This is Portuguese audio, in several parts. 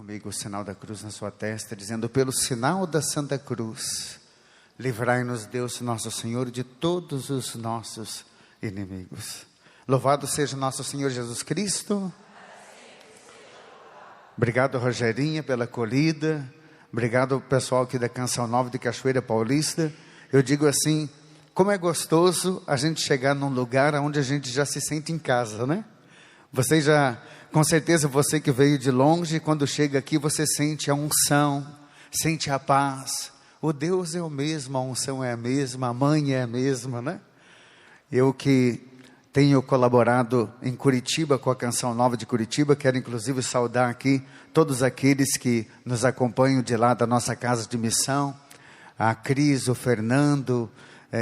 comigo o sinal da cruz na sua testa, dizendo: pelo sinal da Santa Cruz, livrai-nos Deus nosso Senhor de todos os nossos inimigos. Louvado seja nosso Senhor Jesus Cristo. Obrigado, Rogerinha, pela acolhida. Obrigado, pessoal aqui da Canção Nova de Cachoeira Paulista. Eu digo assim, como é gostoso a gente chegar num lugar onde a gente já se sente em casa, né? Você já, com certeza você que veio de longe, quando chega aqui você sente a unção, sente a paz. O Deus é o mesmo, a unção é a mesma, a mãe é a mesma, né? Eu que tenho colaborado em Curitiba com a Canção Nova de Curitiba, quero inclusive saudar aqui todos aqueles que nos acompanham de lá da nossa casa de missão, a Cris, o Fernando,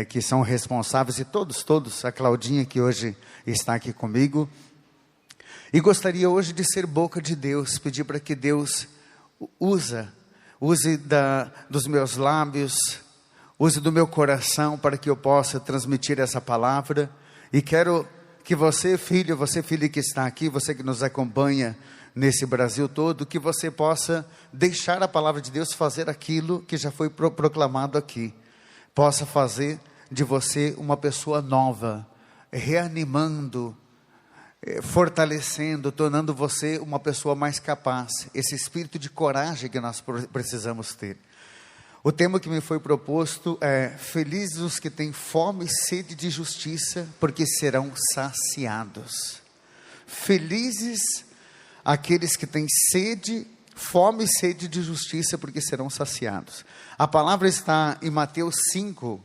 que são responsáveis, e todos, a Claudinha que hoje está aqui comigo. E gostaria hoje de ser boca de Deus, pedir para que Deus use dos meus lábios, use do meu coração para que eu possa transmitir essa palavra. E quero que você, filha que está aqui, você que nos acompanha nesse Brasil todo, que você possa deixar a palavra de Deus fazer aquilo que já foi proclamado aqui. Possa fazer de você uma pessoa nova, reanimando, fortalecendo, tornando você uma pessoa mais capaz. Esse espírito de coragem que nós precisamos ter. O tema que me foi proposto é: felizes os que têm fome e sede de justiça, porque serão saciados. Felizes aqueles que têm fome e sede de justiça, porque serão saciados. A palavra está em Mateus 5,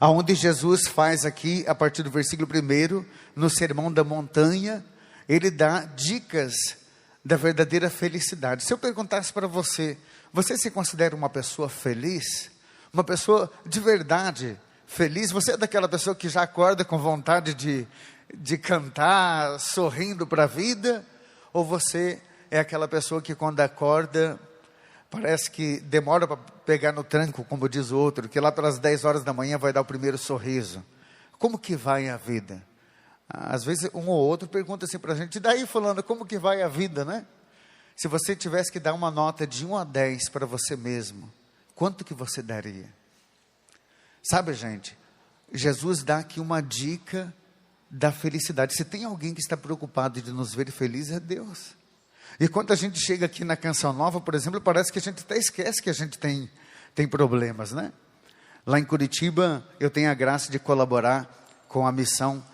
onde Jesus faz aqui, a partir do versículo 1, no Sermão da Montanha, ele dá dicas da verdadeira felicidade. Se eu perguntasse para você, você se considera uma pessoa feliz? Uma pessoa de verdade feliz? Você é daquela pessoa que já acorda com vontade de cantar, sorrindo para a vida? Ou você é aquela pessoa que quando acorda, parece que demora para pegar no tranco, como diz o outro, que lá pelas 10 horas da manhã vai dar o primeiro sorriso? Como que vai a vida? Às vezes um ou outro pergunta assim para a gente: e daí, fulano, como que vai a vida, né? Se você tivesse que dar uma nota de 1 a 10 para você mesmo, quanto que você daria? Sabe, gente, Jesus dá aqui uma dica da felicidade. Se tem alguém que está preocupado de nos ver felizes, é Deus. E quando a gente chega aqui na Canção Nova, por exemplo, parece que a gente até esquece que a gente tem problemas, né? Lá em Curitiba, eu tenho a graça de colaborar com a missão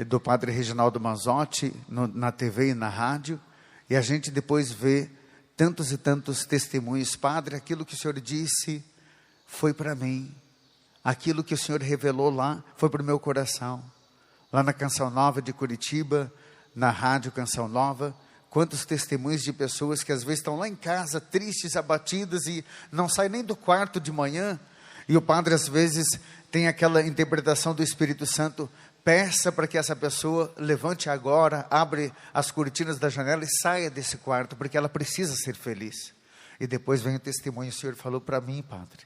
do Padre Reginaldo Manzotti, na TV e na rádio. E a gente depois vê tantos e tantos testemunhos. Padre, aquilo que o Senhor disse foi para mim. Aquilo que o Senhor revelou lá foi para o meu coração. Lá na Canção Nova de Curitiba, na rádio Canção Nova, quantos testemunhos de pessoas que às vezes estão lá em casa, tristes, abatidas, e não saem nem do quarto de manhã. E o padre às vezes tem aquela interpretação do Espírito Santo: peça para que essa pessoa levante agora, abre as cortinas da janela e saia desse quarto, porque ela precisa ser feliz. E depois vem o testemunho: o Senhor falou para mim, padre.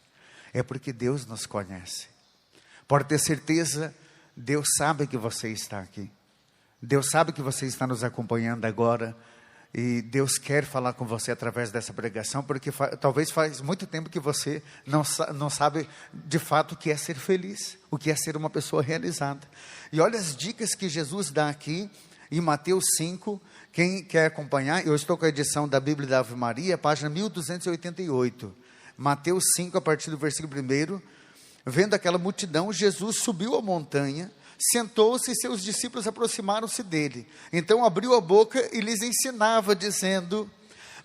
É porque Deus nos conhece. Pode ter certeza, Deus sabe que você está aqui. Deus sabe que você está nos acompanhando agora. E Deus quer falar com você através dessa pregação, porque talvez faz muito tempo que você não sabe de fato o que é ser feliz, o que é ser uma pessoa realizada. E olha as dicas que Jesus dá aqui em Mateus 5, quem quer acompanhar, eu estou com a edição da Bíblia da Ave Maria, página 1288, Mateus 5, a partir do versículo 1, vendo aquela multidão, Jesus subiu a montanha, sentou-se e seus discípulos aproximaram-se dele. Então abriu a boca e lhes ensinava, dizendo: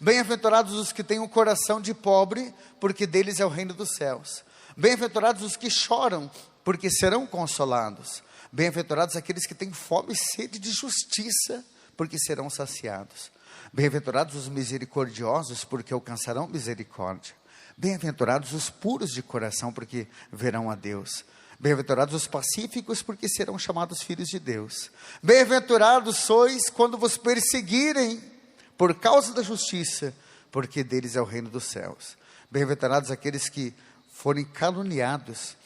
bem-aventurados os que têm um coração de pobre, porque deles é o reino dos céus. Bem-aventurados os que choram, porque serão consolados. Bem-aventurados aqueles que têm fome e sede de justiça, porque serão saciados. Bem-aventurados os misericordiosos, porque alcançarão misericórdia. Bem-aventurados os puros de coração, porque verão a Deus. Bem-aventurados os pacíficos, porque serão chamados filhos de Deus. Bem-aventurados sois quando vos perseguirem por causa da justiça, porque deles é o reino dos céus. Bem-aventurados aqueles que forem caluniados,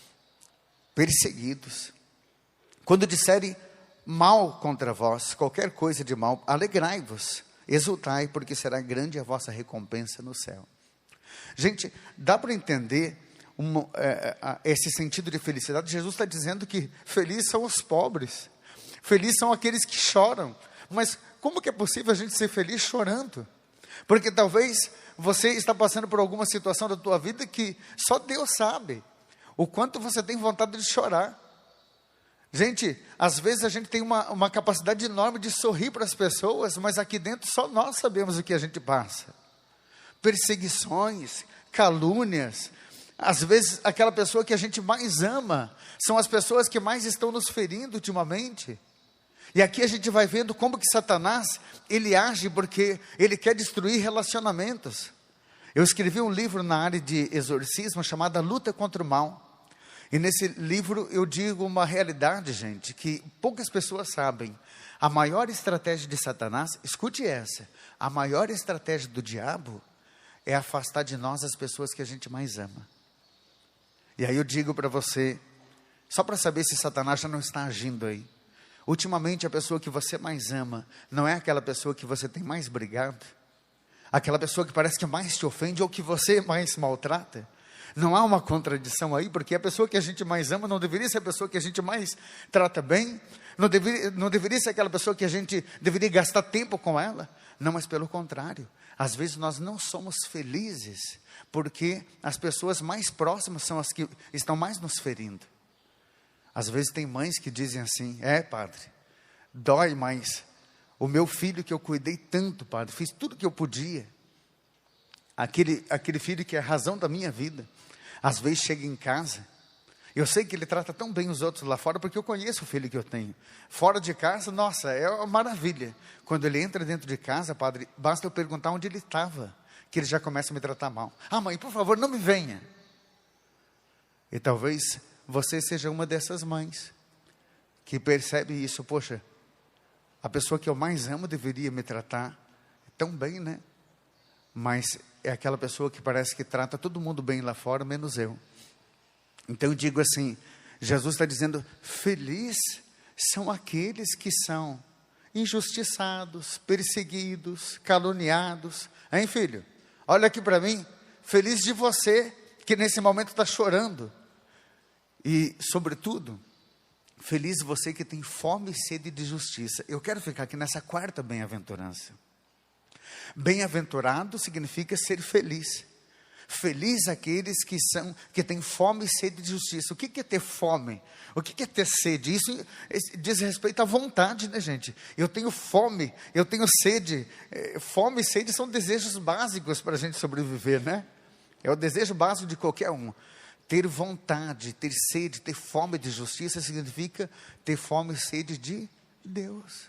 perseguidos. Quando disserem mal contra vós, qualquer coisa de mal, alegrai-vos exultai, porque será grande a vossa recompensa no céu. Gente, dá para entender esse sentido de felicidade? Jesus está dizendo que felizes são os pobres, felizes são aqueles que choram. Mas como que é possível a gente ser feliz chorando? Porque talvez você está passando por alguma situação da tua vida que só Deus sabe o quanto você tem vontade de chorar. Gente, às vezes a gente tem uma capacidade enorme de sorrir para as pessoas, mas aqui dentro só nós sabemos o que a gente passa. Perseguições, calúnias. Às vezes aquela pessoa que a gente mais ama são as pessoas que mais estão nos ferindo ultimamente. E aqui a gente vai vendo como que Satanás, ele age porque ele quer destruir relacionamentos. Eu escrevi um livro na área de exorcismo chamado Luta contra o Mal. E nesse livro eu digo uma realidade, gente, que poucas pessoas sabem. A maior estratégia de Satanás, escute essa, a maior estratégia do diabo é afastar de nós as pessoas que a gente mais ama. E aí eu digo para você, só para saber se Satanás já não está agindo aí. Ultimamente a pessoa que você mais ama não é aquela pessoa que você tem mais brigado, aquela pessoa que parece que mais te ofende ou que você mais maltrata. Não há uma contradição aí, porque a pessoa que a gente mais ama não deveria ser a pessoa que a gente mais trata bem, não deveria ser aquela pessoa que a gente deveria gastar tempo com ela. Não, mas pelo contrário, às vezes nós não somos felizes, porque as pessoas mais próximas são as que estão mais nos ferindo. Às vezes tem mães que dizem assim, padre, dói, mas o meu filho que eu cuidei tanto, padre, fiz tudo que eu podia, aquele filho que é a razão da minha vida, às vezes chega em casa, eu sei que ele trata tão bem os outros lá fora, porque eu conheço o filho que eu tenho. Fora de casa, nossa, é uma maravilha. Quando ele entra dentro de casa, padre, basta eu perguntar onde ele estava, que ele já começa a me tratar mal. Ah, mãe, por favor, não me venha. E talvez você seja uma dessas mães que percebe isso. Poxa, a pessoa que eu mais amo deveria me tratar tão bem, né? Mas é aquela pessoa que parece que trata todo mundo bem lá fora, menos eu. Então eu digo assim, Jesus está dizendo, feliz são aqueles que são injustiçados, perseguidos, caluniados. Hein, filho? Olha aqui para mim, feliz de você que nesse momento está chorando. E, sobretudo, feliz você que tem fome e sede de justiça. Eu quero ficar aqui nessa quarta bem-aventurança. Bem-aventurado significa ser feliz. Feliz aqueles que têm fome e sede de justiça. O que é ter fome? O que é ter sede? Isso diz respeito à vontade, né, gente? Eu tenho fome, eu tenho sede. Fome e sede são desejos básicos para a gente sobreviver, né? É o desejo básico de qualquer um. Ter vontade, ter sede, ter fome de justiça significa ter fome e sede de Deus.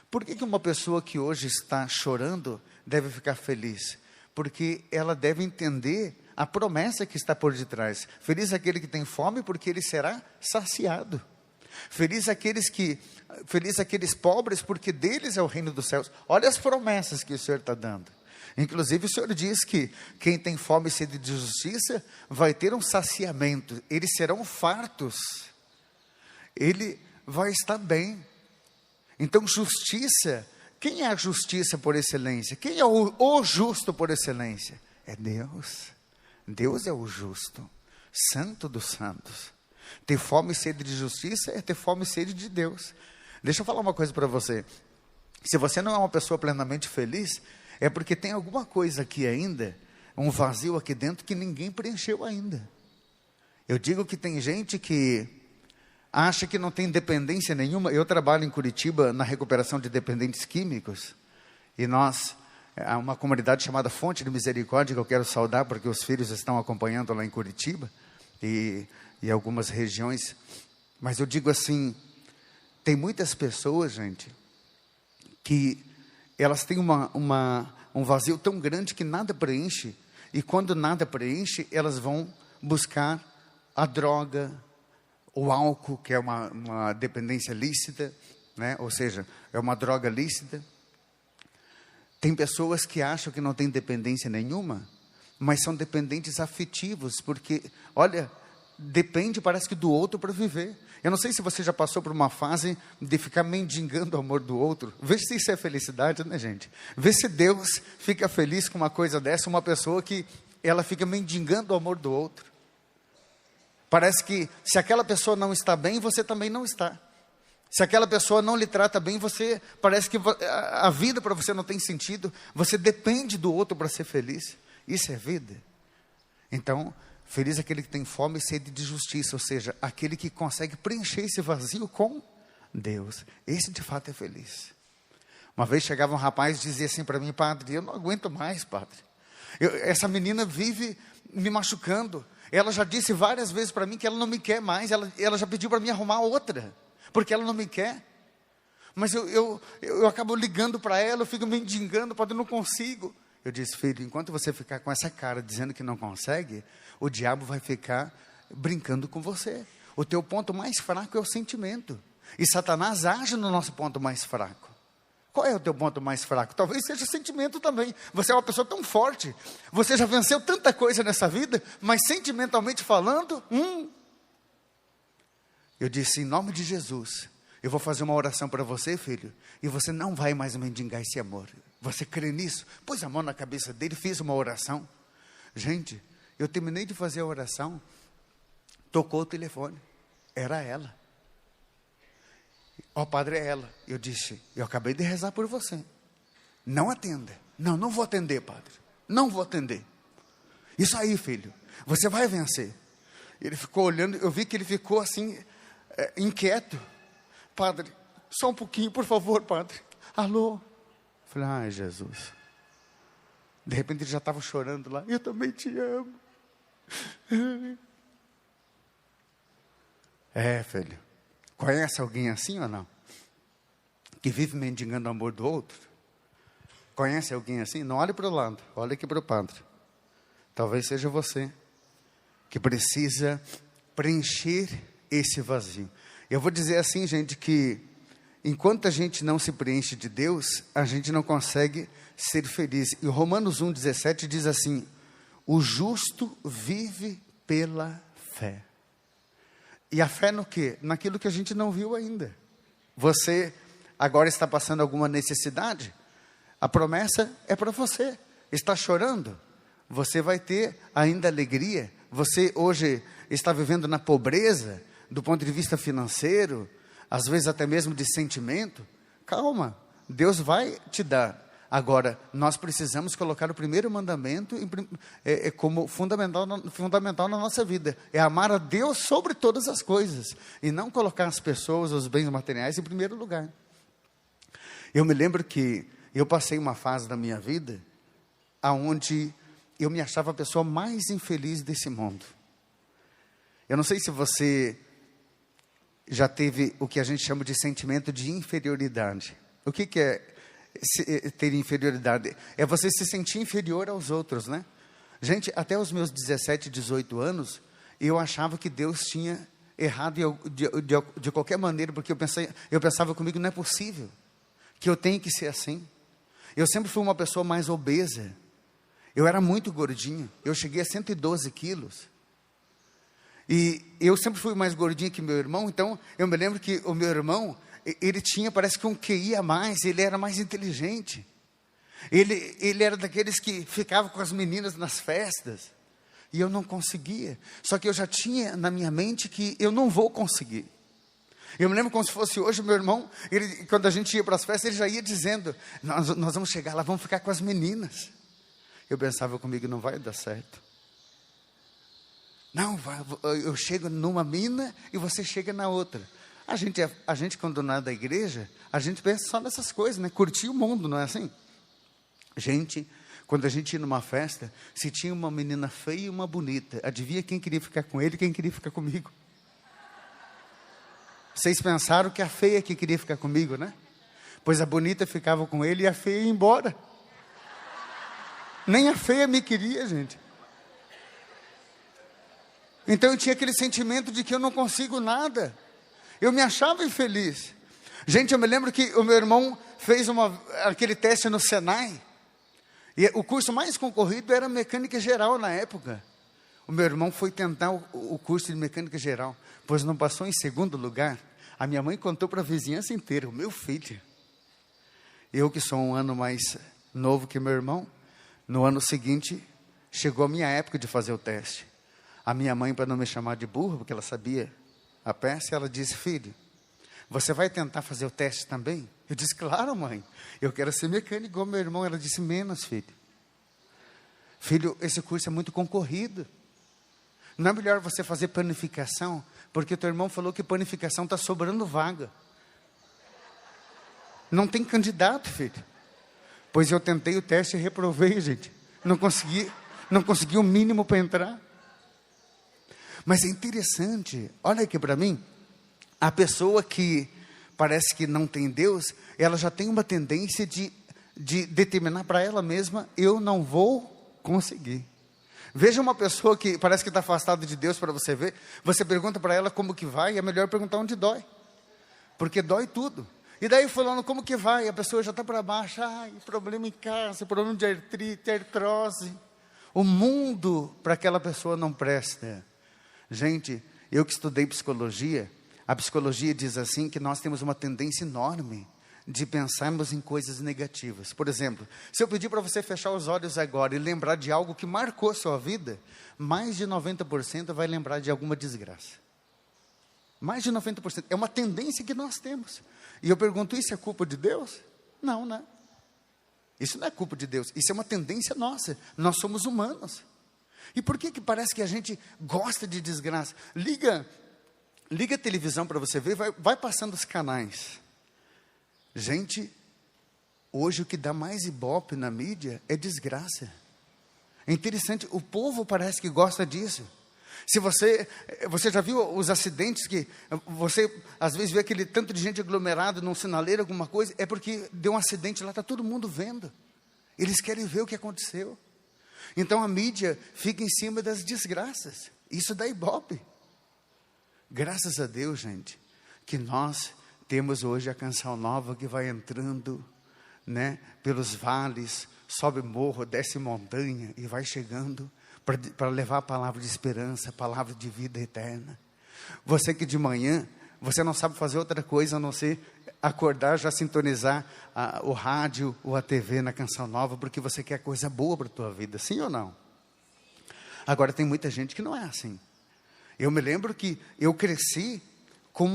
Por que uma pessoa que hoje está chorando deve ficar feliz? Porque ela deve entender a promessa que está por detrás. Feliz aquele que tem fome, porque ele será saciado. Feliz aqueles pobres, porque deles é o reino dos céus. Olha as promessas que o Senhor está dando. Inclusive o Senhor diz que quem tem fome e sede de justiça vai ter um saciamento. Eles serão fartos. Ele vai estar bem. Então justiça, quem é a justiça por excelência? Quem é o justo por excelência? É Deus. Deus é o justo, santo dos santos. Ter fome e sede de justiça é ter fome e sede de Deus. Deixa eu falar uma coisa para você. Se você não é uma pessoa plenamente feliz, é porque tem alguma coisa aqui ainda, um vazio aqui dentro que ninguém preencheu ainda. Eu digo que tem gente que acha que não tem dependência nenhuma. Eu trabalho em Curitiba na recuperação de dependentes químicos. E há uma comunidade chamada Fonte de Misericórdia, que eu quero saudar, porque os filhos estão acompanhando lá em Curitiba. E algumas regiões. Mas eu digo assim, tem muitas pessoas, gente, que elas têm um vazio tão grande que nada preenche. E quando nada preenche, elas vão buscar a droga, o álcool, que é uma dependência lícita, né? Ou seja, é uma droga lícita. Tem pessoas que acham que não tem dependência nenhuma, mas são dependentes afetivos, porque, olha, depende, parece que do outro para viver. Eu não sei se você já passou por uma fase de ficar mendigando o amor do outro. Vê se isso é felicidade, né, gente? Vê se Deus fica feliz com uma coisa dessa, uma pessoa que ela fica mendigando o amor do outro. Parece que se aquela pessoa não está bem, você também não está. Se aquela pessoa não lhe trata bem, parece que a vida para você não tem sentido. Você depende do outro para ser feliz. Isso é vida. Então, feliz é aquele que tem fome e sede de justiça, ou seja, aquele que consegue preencher esse vazio com Deus. Esse de fato é feliz. Uma vez chegava um rapaz e dizia assim para mim: padre, eu não aguento mais, padre. Essa menina vive me machucando. Ela já disse várias vezes para mim que ela não me quer mais. Ela já pediu para mim arrumar outra, porque ela não me quer. Mas eu acabo ligando para ela, eu fico mendigando, padre, eu não consigo. Eu disse: filho, enquanto você ficar com essa cara dizendo que não consegue, o diabo vai ficar brincando com você. O teu ponto mais fraco é o sentimento. E Satanás age no nosso ponto mais fraco. Qual é o teu ponto mais fraco? Talvez seja sentimento também. Você é uma pessoa tão forte. Você já venceu tanta coisa nessa vida, mas sentimentalmente falando, Eu disse: em nome de Jesus, eu vou fazer uma oração para você, filho, e você não vai mais mendigar esse amor. Você crê nisso? Pôs a mão na cabeça dele, fiz uma oração. Gente, eu terminei de fazer a oração, tocou o telefone, era ela. Ó, padre, é ela. Eu disse: eu acabei de rezar por você. Não atenda. Não vou atender, padre. Não vou atender. Isso aí, filho, você vai vencer. Ele ficou olhando, eu vi que ele ficou assim, inquieto. Padre, só um pouquinho, por favor, padre. Alô? Falei: ai, Jesus. De repente ele já estava chorando lá. Eu também te amo. Filho. Conhece alguém assim ou não? Que vive mendigando o amor do outro? Conhece alguém assim? Não olhe para o lado, olhe aqui para o padre. Talvez seja você que precisa preencher esse vazio. Eu vou dizer assim, gente, que enquanto a gente não se preenche de Deus, a gente não consegue ser feliz. E Romanos 1,17 diz assim: o justo vive pela fé. E a fé no quê? Naquilo que a gente não viu ainda. Você agora está passando alguma necessidade? A promessa é para você. Está chorando? Você vai ter ainda alegria. Você hoje está vivendo na pobreza, do ponto de vista financeiro, às vezes até mesmo de sentimento. Calma, Deus vai te dar. Agora, nós precisamos colocar o primeiro mandamento como fundamental na nossa vida. É amar a Deus sobre todas as coisas. E não colocar as pessoas, os bens materiais em primeiro lugar. Eu me lembro que eu passei uma fase da minha vida onde eu me achava a pessoa mais infeliz desse mundo. Eu não sei se você já teve o que a gente chama de sentimento de inferioridade. O que é ter inferioridade? É você se sentir inferior aos outros, né? Gente, até os meus 17, 18 anos, eu achava que Deus tinha errado de qualquer maneira, porque eu pensava comigo: não é possível que eu tenha que ser assim. Eu sempre fui uma pessoa mais obesa. Eu era muito gordinho. Eu cheguei a 112 quilos. E eu sempre fui mais gordinho que meu irmão. Então, eu me lembro que o meu irmão, ele tinha, parece que um QI a mais. Ele era mais inteligente. Ele era daqueles que ficava com as meninas nas festas. E eu não conseguia. Só que eu já tinha na minha mente que eu não vou conseguir. Eu me lembro como se fosse hoje, meu irmão, quando a gente ia para as festas, ele já ia dizendo: nós vamos chegar lá, vamos ficar com as meninas. Eu pensava comigo: não vai dar certo. Não, eu chego numa mina e você chega na outra. A gente quando não é da igreja, a gente pensa só nessas coisas, né? Curtir o mundo, não é assim? Gente, quando a gente ia numa festa, se tinha uma menina feia e uma bonita, adivinha quem queria ficar com ele e quem queria ficar comigo? Vocês pensaram que a feia que queria ficar comigo, né? Pois a bonita ficava com ele e a feia ia embora. Nem a feia me queria, gente. Então eu tinha aquele sentimento de que eu não consigo nada. Eu me achava infeliz. Gente, eu me lembro que o meu irmão fez aquele teste no Senai. E o curso mais concorrido era mecânica geral na época. O meu irmão foi tentar o curso de mecânica geral, pois não passou em segundo lugar. A minha mãe contou para a vizinhança inteira, o meu filho. Eu que sou um ano mais novo que meu irmão, no ano seguinte, chegou a minha época de fazer o teste. A minha mãe, para não me chamar de burro, porque ela sabia a peça, ela disse, filho, você vai tentar fazer o teste também? Eu disse, claro, mãe, eu quero ser mecânico igual meu irmão. Ela disse, menos, filho. Filho, esse curso é muito concorrido. Não é melhor você fazer panificação? Porque teu irmão falou que panificação está sobrando vaga. Não tem candidato, filho. Pois eu tentei o teste e reprovei, gente. Não consegui o mínimo para entrar. Mas é interessante, olha aqui para mim, a pessoa que parece que não tem Deus, ela já tem uma tendência de determinar para ela mesma, eu não vou conseguir. Veja uma pessoa que parece que está afastada de Deus para você ver, você pergunta para ela como que vai, é melhor perguntar onde dói, porque dói tudo. E daí falando como que vai, a pessoa já está para baixo, problema em casa, problema de artrite, artrose. O mundo para aquela pessoa não presta. Gente, eu que estudei psicologia, a psicologia diz assim que nós temos uma tendência enorme de pensarmos em coisas negativas. Por exemplo, se eu pedir para você fechar os olhos agora e lembrar de algo que marcou a sua vida, mais de 90% vai lembrar de alguma desgraça. Mais de 90%. É uma tendência que nós temos. E eu pergunto, isso é culpa de Deus? Não, né? Isso não é culpa de Deus. Isso é uma tendência nossa. Nós somos humanos. E por que parece que a gente gosta de desgraça? Liga a televisão para você ver, vai passando os canais. Gente, hoje o que dá mais ibope na mídia é desgraça. É interessante, o povo parece que gosta disso. Se você já viu os acidentes que você às vezes vê aquele tanto de gente aglomerado num sinaleiro, alguma coisa, é porque deu um acidente lá, está todo mundo vendo. Eles querem ver o que aconteceu. Então a mídia fica em cima das desgraças. Isso dá ibope. Graças a Deus, gente, que nós temos hoje a canção nova que vai entrando, né, pelos vales, sobe morro, desce montanha e vai chegando para levar a palavra de esperança, a palavra de vida eterna. Você que de manhã, você não sabe fazer outra coisa a não ser acordar, já sintonizar o rádio ou a TV na canção nova, porque você quer coisa boa para a tua vida, sim ou não? Agora tem muita gente que não é assim. Eu me lembro que eu cresci com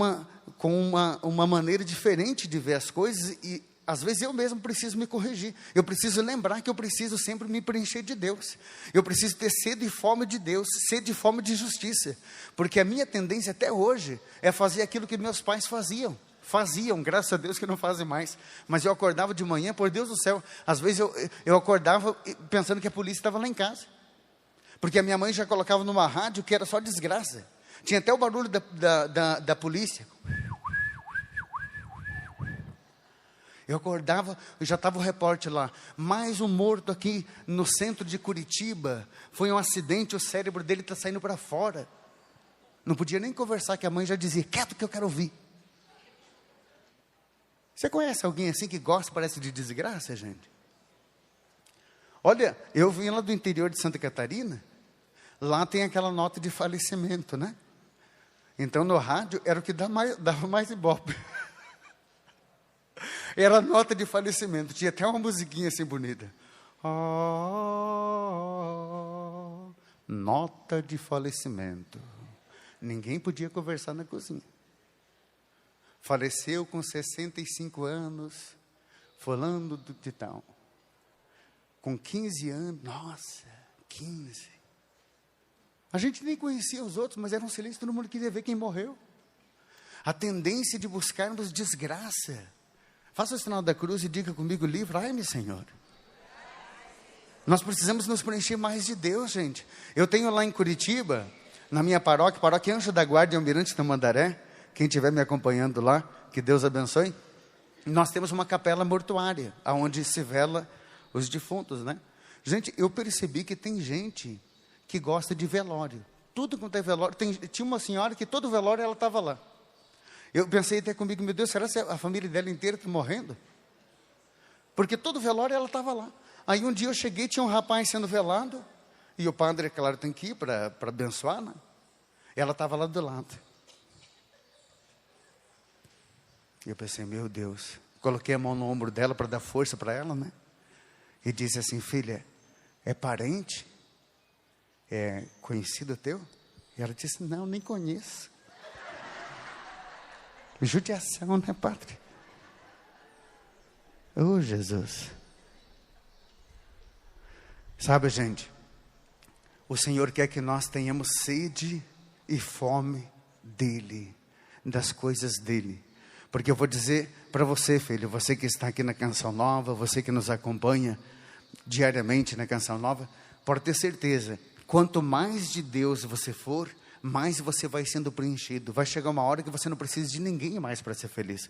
uma maneira diferente de ver as coisas e às vezes eu mesmo preciso me corrigir. Eu preciso lembrar que eu preciso sempre me preencher de Deus. Eu preciso ter sede e fome de Deus, sede e fome de justiça. Porque a minha tendência até hoje é fazer aquilo que meus pais faziam, graças a Deus que não fazem mais. Mas eu acordava de manhã, por Deus do céu, às vezes eu acordava pensando que a polícia estava lá em casa. Porque a minha mãe já colocava numa rádio que era só desgraça. Tinha até o barulho da polícia. Eu acordava, já estava o repórter lá. Mais um morto aqui no centro de Curitiba. Foi um acidente, o cérebro dele está saindo para fora. Não podia nem conversar, que a mãe já dizia, quieto que eu quero ouvir. Você conhece alguém assim que gosta, parece, de desgraça, gente? Olha, eu vim lá do interior de Santa Catarina. Lá tem aquela nota de falecimento, né? Então no rádio era o que dava mais ibope. Era nota de falecimento. Tinha até uma musiquinha assim bonita. Nota de falecimento. Ninguém podia conversar na cozinha. Faleceu com 65 anos, fulano de tal. Com 15 anos, nossa, 15. A gente nem conhecia os outros, mas era um silêncio, todo mundo queria ver quem morreu. A tendência de buscarmos desgraça. Faça o sinal da cruz e diga comigo, livrai-me, Senhor. Nós precisamos nos preencher mais de Deus, gente. Eu tenho lá em Curitiba, na minha paróquia Anjo da Guarda, em Almirante Tamandaré, quem estiver me acompanhando lá, que Deus abençoe. Nós temos uma capela mortuária, onde se vela os defuntos, né? Gente, eu percebi que tem gente que gosta de velório. Tudo quanto é velório. Tinha uma senhora que todo velório ela estava lá. Eu pensei até comigo, meu Deus, será que a família dela inteira está morrendo? Porque todo velório ela estava lá. Aí um dia eu cheguei, tinha um rapaz sendo velado, E o padre, é claro, tem que ir para abençoar, né? Ela estava lá do lado. E eu pensei, meu Deus. Coloquei a mão no ombro dela para dar força para ela, né? E disse assim, filha, é parente? É conhecido teu? E ela disse, não, nem conheço. Judiação, né, padre? Oh, Jesus. Sabe, gente, o Senhor quer que nós tenhamos sede e fome dEle, das coisas dEle. Porque eu vou dizer para você, filho, você que está aqui na Canção Nova, você que nos acompanha diariamente na Canção Nova, pode ter certeza, quanto mais de Deus você for, mais você vai sendo preenchido. Vai chegar uma hora que você não precisa de ninguém mais para ser feliz.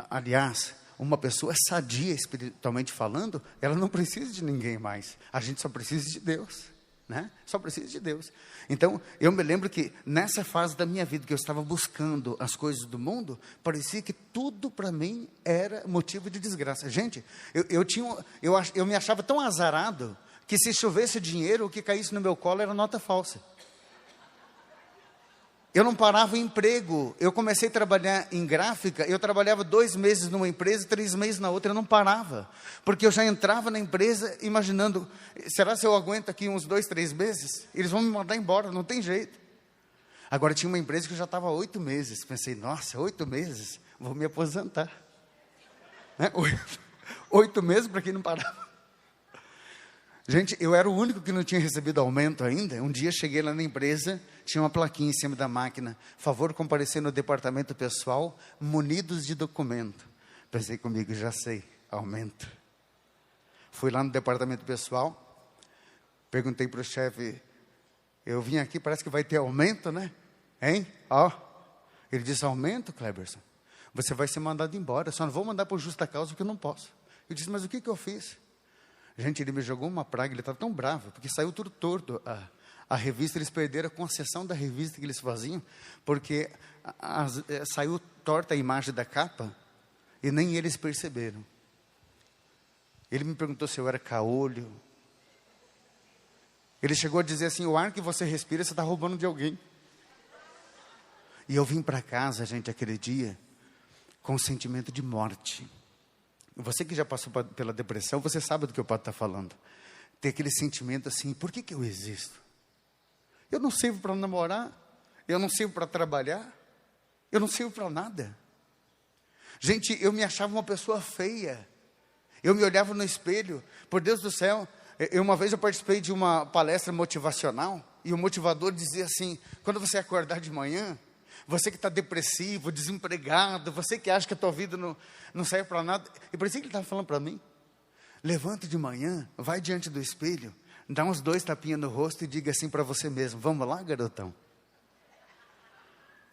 Aliás, uma pessoa sadia espiritualmente falando, ela não precisa de ninguém mais. A gente só precisa de Deus, né? Só precisa de Deus. Então, eu me lembro que nessa fase da minha vida que eu estava buscando as coisas do mundo, parecia que tudo para mim era motivo de desgraça. Gente, eu me achava tão azarado que se chovesse dinheiro, o que caísse no meu colo era nota falsa. Eu não parava em emprego. Eu comecei a trabalhar em gráfica. Eu trabalhava 2 meses numa empresa, 3 meses na outra. Eu não parava. Porque eu já entrava na empresa imaginando, será se eu aguento aqui uns 2, 3 meses? Eles vão me mandar embora, não tem jeito. Agora tinha uma empresa que eu já estava há 8 meses. Pensei, nossa, 8 meses? Vou me aposentar. Né? 8 meses para quem não parava. Gente, eu era o único que não tinha recebido aumento ainda. Um dia cheguei lá na empresa, tinha uma plaquinha em cima da máquina, favor comparecer no departamento pessoal, munidos de documento. Pensei comigo, já sei, aumento. Fui lá no departamento pessoal, perguntei para o chefe, eu vim aqui, parece que vai ter aumento, né? Hein? Ó, ele disse, aumento, Cleberson? Você vai ser mandado embora, só não vou mandar por justa causa porque eu não posso. Eu disse, mas o que eu fiz? Gente, ele me jogou uma praga, ele estava tão bravo, porque saiu tudo torto. A revista, eles perderam a concessão da revista que eles faziam, porque saiu torta a imagem da capa, e nem eles perceberam. Ele me perguntou se eu era caolho. Ele chegou a dizer assim, o ar que você respira, você está roubando de alguém. E eu vim para casa, gente, aquele dia, com um sentimento de morte. Você que já passou pela depressão, você sabe do que o padre está falando. Tem aquele sentimento assim, por que eu existo? Eu não sirvo para namorar, eu não sirvo para trabalhar, eu não sirvo para nada. Gente, eu me achava uma pessoa feia. Eu me olhava no espelho, por Deus do céu. Uma vez eu participei de uma palestra motivacional, e o motivador dizia assim, quando você acordar de manhã, você que está depressivo, desempregado, você que acha que a tua vida não serve para nada. E parecia que ele estava falando para mim. Levanta de manhã, vai diante do espelho, dá uns 2 tapinhas no rosto e diga assim para você mesmo, vamos lá, garotão.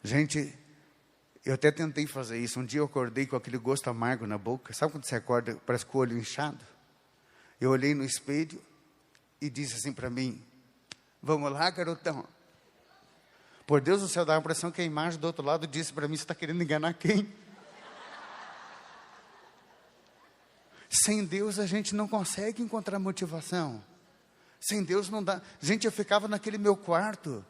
Gente, eu até tentei fazer isso. Um dia eu acordei com aquele gosto amargo na boca. Sabe quando você acorda, parece com o olho inchado? Eu olhei no espelho e disse assim para mim, vamos lá, garotão. Por Deus do céu, dá a impressão que a imagem do outro lado disse para mim, você está querendo enganar quem? Sem Deus a gente não consegue encontrar motivação. Sem Deus não dá. Gente, eu ficava naquele meu quarto.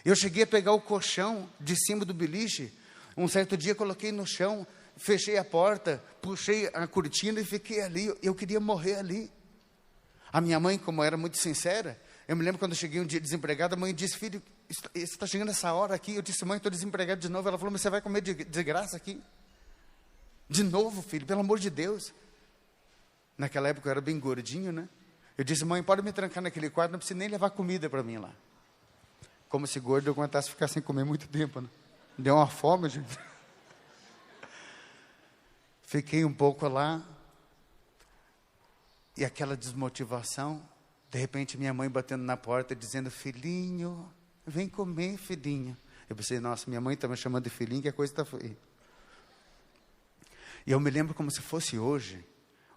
Eu cheguei a pegar o colchão de cima do beliche. Um certo dia coloquei no chão, fechei a porta, puxei a cortina e fiquei ali. Eu queria morrer ali. A minha mãe, como era muito sincera, eu me lembro quando eu cheguei um dia desempregado, a mãe disse, filho, você está chegando essa hora aqui? Eu disse, mãe, estou desempregado de novo. Ela falou, mas você vai comer de graça aqui? De novo, filho, pelo amor de Deus. Naquela época eu era bem gordinho, né? Eu disse, mãe, pode me trancar naquele quarto, não precisa nem levar comida para mim lá. Como se gordo eu aguentasse ficar sem comer muito tempo, né? Deu uma fome, gente. Fiquei um pouco lá. E aquela desmotivação. De repente minha mãe batendo na porta, dizendo, filhinho, vem comer, filhinho. Eu pensei, nossa, minha mãe está me chamando de filhinho, que a coisa está feia. E eu me lembro como se fosse hoje,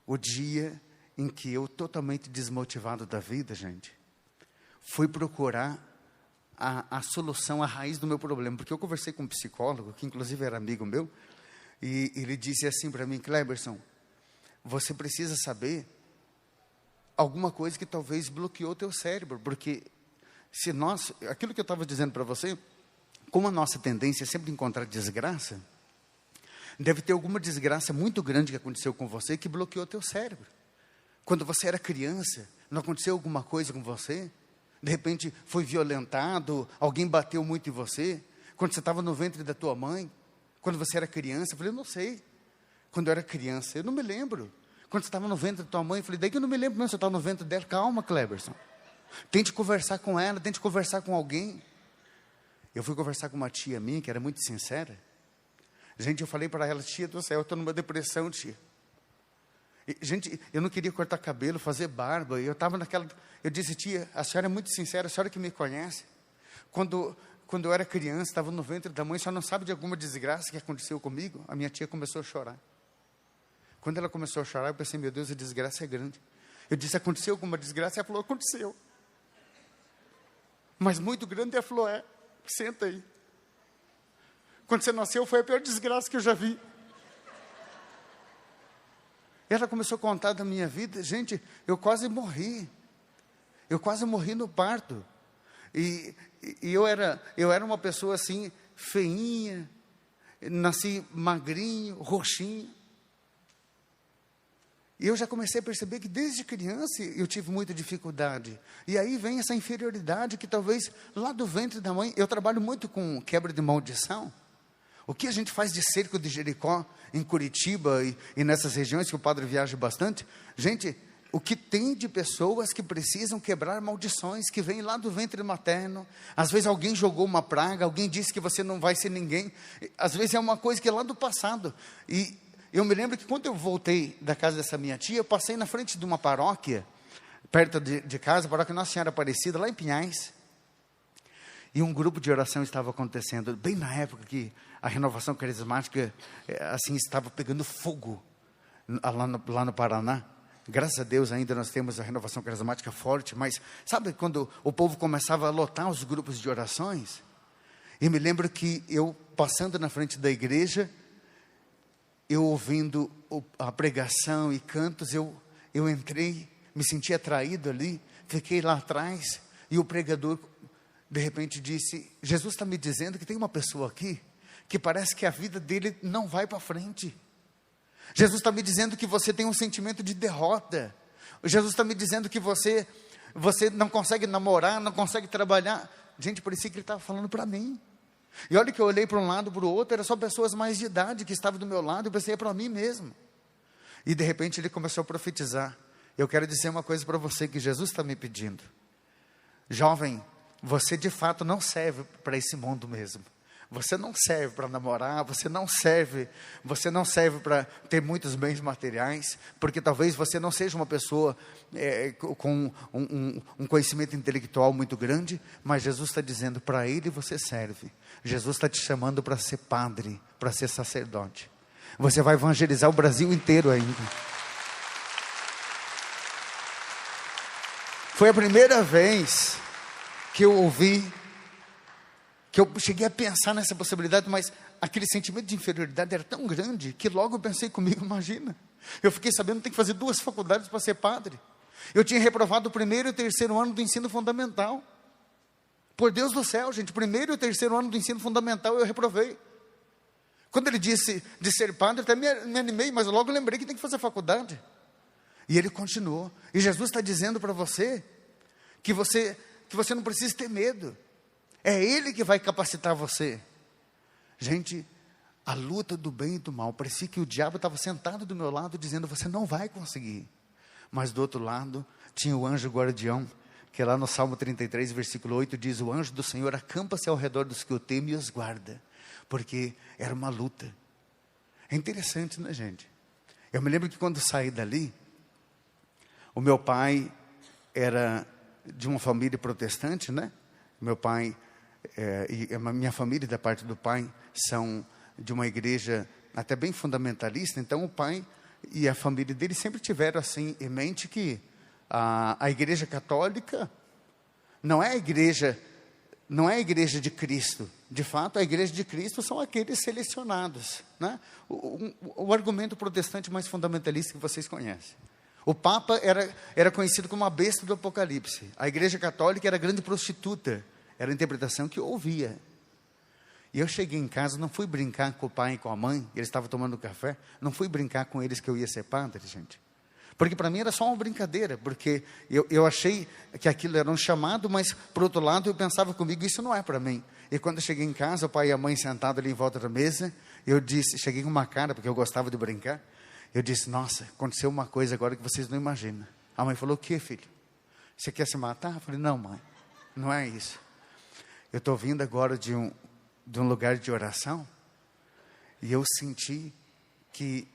o dia em que eu, totalmente desmotivado da vida, gente, fui procurar a solução, a raiz do meu problema. Porque eu conversei com um psicólogo, que inclusive era amigo meu, e ele disse assim para mim, Cleberson, você precisa saber alguma coisa que talvez bloqueou o teu cérebro, porque aquilo que eu estava dizendo para você, como a nossa tendência é sempre encontrar desgraça, deve ter alguma desgraça muito grande que aconteceu com você que bloqueou o teu cérebro. Quando você era criança, não aconteceu alguma coisa com você? De repente foi violentado, alguém bateu muito em você? Quando você estava no ventre da tua mãe? Quando você era criança? Eu falei, eu não sei. Quando eu era criança, eu não me lembro. Quando você estava no ventre da tua mãe, eu falei, daí que eu não me lembro mesmo, você estava no ventre dela. Calma, Cleberson. Tente conversar com ela, tente conversar com alguém. Eu fui conversar com uma tia minha, que era muito sincera. Gente, eu falei para ela, tia do céu, eu estou numa depressão, tia. E, gente, eu não queria cortar cabelo, fazer barba. Eu estava naquela... Eu disse, tia, a senhora é muito sincera, a senhora que me conhece. Quando eu era criança, estava no ventre da mãe, a senhora não sabe de alguma desgraça que aconteceu comigo? A minha tia começou a chorar. Quando ela começou a chorar, eu pensei, meu Deus, a desgraça é grande. Eu disse, aconteceu alguma desgraça? Ela falou, aconteceu. Mas muito grande. Ela falou, senta aí. Quando você nasceu, foi a pior desgraça que eu já vi. Ela começou a contar da minha vida. Gente, eu quase morri. Eu quase morri no parto. E eu era uma pessoa assim, feinha. Nasci magrinho, roxinho. E eu já comecei a perceber que desde criança eu tive muita dificuldade. E aí vem essa inferioridade que talvez lá do ventre da mãe... Eu trabalho muito com quebra de maldição. O que a gente faz de cerco de Jericó, em Curitiba e nessas regiões que o padre viaja bastante. Gente, o que tem de pessoas que precisam quebrar maldições, que vêm lá do ventre materno. Às vezes alguém jogou uma praga, alguém disse que você não vai ser ninguém. Às vezes é uma coisa que é lá do passado. E eu me lembro que quando eu voltei da casa dessa minha tia, eu passei na frente de uma paróquia, perto de casa, a paróquia Nossa Senhora Aparecida, lá em Pinhais. E um grupo de oração estava acontecendo, bem na época que a renovação carismática, assim, estava pegando fogo, lá no Paraná. Graças a Deus ainda nós temos a renovação carismática forte, mas sabe quando o povo começava a lotar os grupos de orações? E me lembro que eu, passando na frente da igreja, eu ouvindo a pregação e cantos, eu entrei, me senti atraído ali, fiquei lá atrás, e o pregador, de repente disse, Jesus está me dizendo que tem uma pessoa aqui, que parece que a vida dele não vai para frente. Jesus está me dizendo que você tem um sentimento de derrota. Jesus está me dizendo que você não consegue namorar, não consegue trabalhar. Gente, parecia que ele estava falando para mim. E olha que eu olhei para um lado, para o outro, eram só pessoas mais de idade que estavam do meu lado, eu pensei, é para mim mesmo. E de repente ele começou a profetizar. Eu quero dizer uma coisa para você que Jesus está me pedindo. Jovem, você de fato não serve para esse mundo mesmo. Você não serve para namorar, você não serve para ter muitos bens materiais, porque talvez você não seja uma pessoa com um conhecimento intelectual muito grande, mas Jesus está dizendo, para Ele você serve. Jesus está te chamando para ser padre, para ser sacerdote. Você vai evangelizar o Brasil inteiro ainda. Foi a primeira vez que eu ouvi, que eu cheguei a pensar nessa possibilidade, mas aquele sentimento de inferioridade era tão grande, que logo eu pensei comigo, imagina, eu fiquei sabendo que tem que fazer 2 faculdades para ser padre. Eu tinha reprovado o 1º e o 3º ano do ensino fundamental. Por Deus do céu, gente, o 1º e o 3º ano do ensino fundamental eu reprovei. Quando ele disse de ser padre, até me animei, mas logo lembrei que tem que fazer faculdade. E ele continuou. E Jesus está dizendo para você, que você não precisa ter medo. É Ele que vai capacitar você. Gente, a luta do bem e do mal, parecia que o diabo estava sentado do meu lado, dizendo, você não vai conseguir. Mas do outro lado, tinha o anjo guardião, que lá no Salmo 33, versículo 8, diz, o anjo do Senhor acampa-se ao redor dos que o temem e os guarda. Porque era uma luta. É interessante, né, gente? Eu me lembro que quando saí dali, o meu pai era de uma família protestante, né? Meu pai e a minha família da parte do pai são de uma igreja até bem fundamentalista. Então o pai e a família dele sempre tiveram assim em mente que a igreja católica não é a igreja de Cristo. De fato, a igreja de Cristo são aqueles selecionados, né? O argumento protestante mais fundamentalista que vocês conhecem. O Papa era conhecido como a besta do Apocalipse. A Igreja Católica era a grande prostituta. Era a interpretação que eu ouvia. E eu cheguei em casa, não fui brincar com o pai e com a mãe, eles estavam tomando café, não fui brincar com eles que eu ia ser padre, gente. Porque para mim era só uma brincadeira, porque eu achei que aquilo era um chamado, mas por outro lado eu pensava comigo, isso não é para mim. E quando eu cheguei em casa, o pai e a mãe sentados ali em volta da mesa, eu disse, cheguei com uma cara, porque eu gostava de brincar, eu disse, nossa, aconteceu uma coisa agora que vocês não imaginam. A mãe falou, o que, filho? Você quer se matar? Eu falei, não, mãe, não é isso. Eu estou vindo agora de um lugar de oração, e eu senti que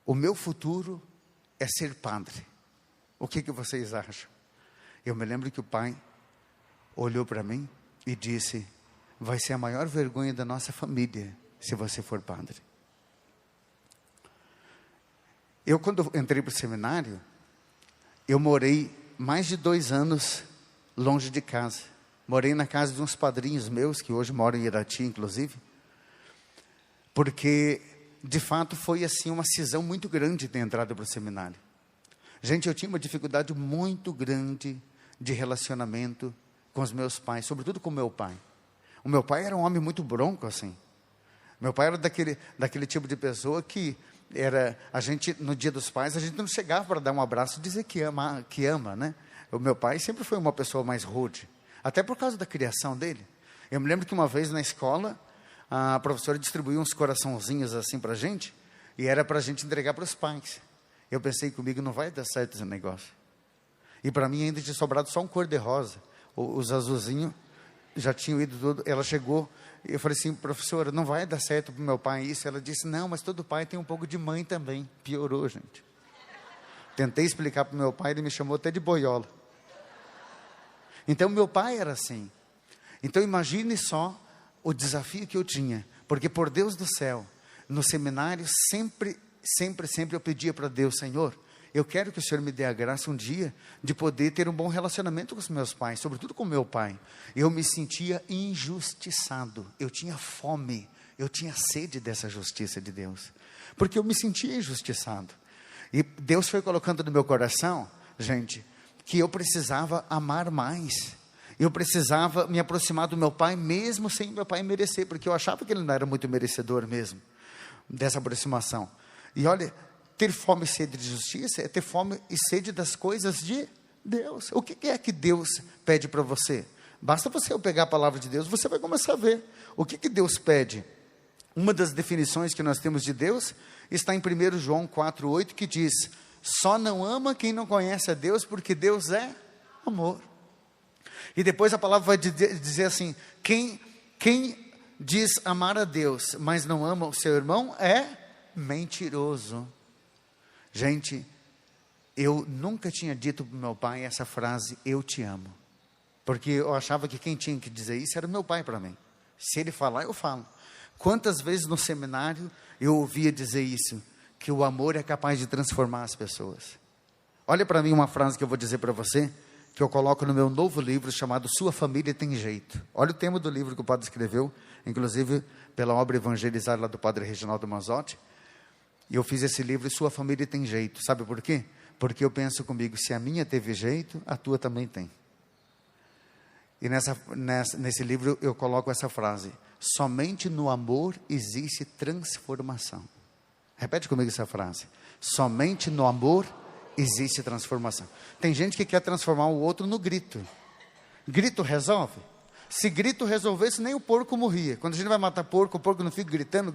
o meu futuro é ser padre. O que vocês acham? Eu me lembro que o pai olhou para mim e disse, vai ser a maior vergonha da nossa família se você for padre. Eu, quando entrei para o seminário, eu morei mais de 2 anos longe de casa. Morei na casa de uns padrinhos meus, que hoje moram em Irati, inclusive. Porque, de fato, foi assim uma cisão muito grande ter entrado para o seminário. Gente, eu tinha uma dificuldade muito grande de relacionamento com os meus pais, sobretudo com o meu pai. O meu pai era um homem muito bronco, assim. Meu pai era daquele tipo de pessoa que a gente, no dia dos pais, a gente não chegava para dar um abraço e dizer que ama, né? O meu pai sempre foi uma pessoa mais rude, até por causa da criação dele. Eu me lembro que uma vez na escola, a professora distribuiu uns coraçãozinhos assim para a gente, e era para a gente entregar para os pais. Eu pensei comigo, não vai dar certo esse negócio. E para mim ainda tinha sobrado só um cor-de-rosa. Os azulzinhos já tinham ido tudo. Ela chegou, e eu falei assim, professora, não vai dar certo para o meu pai isso. Ela disse, não, mas todo pai tem um pouco de mãe também. Piorou, gente. Tentei explicar para o meu pai, ele me chamou até de boiola. Então, meu pai era assim. Então, imagine só o desafio que eu tinha. Porque, por Deus do céu, no seminário, sempre eu pedia para Deus, Senhor, eu quero que o Senhor me dê a graça um dia de poder ter um bom relacionamento com os meus pais, sobretudo com meu pai. Eu me sentia injustiçado. Eu tinha fome. Eu tinha sede dessa justiça de Deus. Porque eu me sentia injustiçado. E Deus foi colocando no meu coração, gente, que eu precisava amar mais. Eu precisava me aproximar do meu pai, mesmo sem meu pai merecer, porque eu achava que ele não era muito merecedor mesmo dessa aproximação. E olha, ter fome e sede de justiça é ter fome e sede das coisas de Deus. O que é que Deus pede para você? Basta você pegar a palavra de Deus, você vai começar a ver. O que Deus pede? Uma das definições que nós temos de Deus está em 1 João 4,8, que diz, só não ama quem não conhece a Deus, porque Deus é amor. E depois a palavra vai dizer assim, quem diz amar a Deus, mas não ama o seu irmão, é mentiroso. Gente, eu nunca tinha dito para o meu pai essa frase, eu te amo. Porque eu achava que quem tinha que dizer isso era meu pai para mim. Se ele falar, eu falo. Quantas vezes no seminário eu ouvia dizer isso, que o amor é capaz de transformar as pessoas. Olha para mim uma frase que eu vou dizer para você, que eu coloco no meu novo livro chamado Sua Família Tem Jeito. Olha o tema do livro que o padre escreveu, inclusive pela obra evangelizada lá do padre Reginaldo Manzotti. E eu fiz esse livro, Sua Família Tem Jeito. Sabe por quê? Porque eu penso comigo, se a minha teve jeito, a tua também tem. E nesse livro eu coloco essa frase, somente no amor existe transformação. Repete comigo essa frase, somente no amor existe transformação. Tem gente que quer transformar o outro no grito. Grito resolve? Se grito resolvesse, nem o porco morria. Quando a gente vai matar porco, o porco não fica gritando.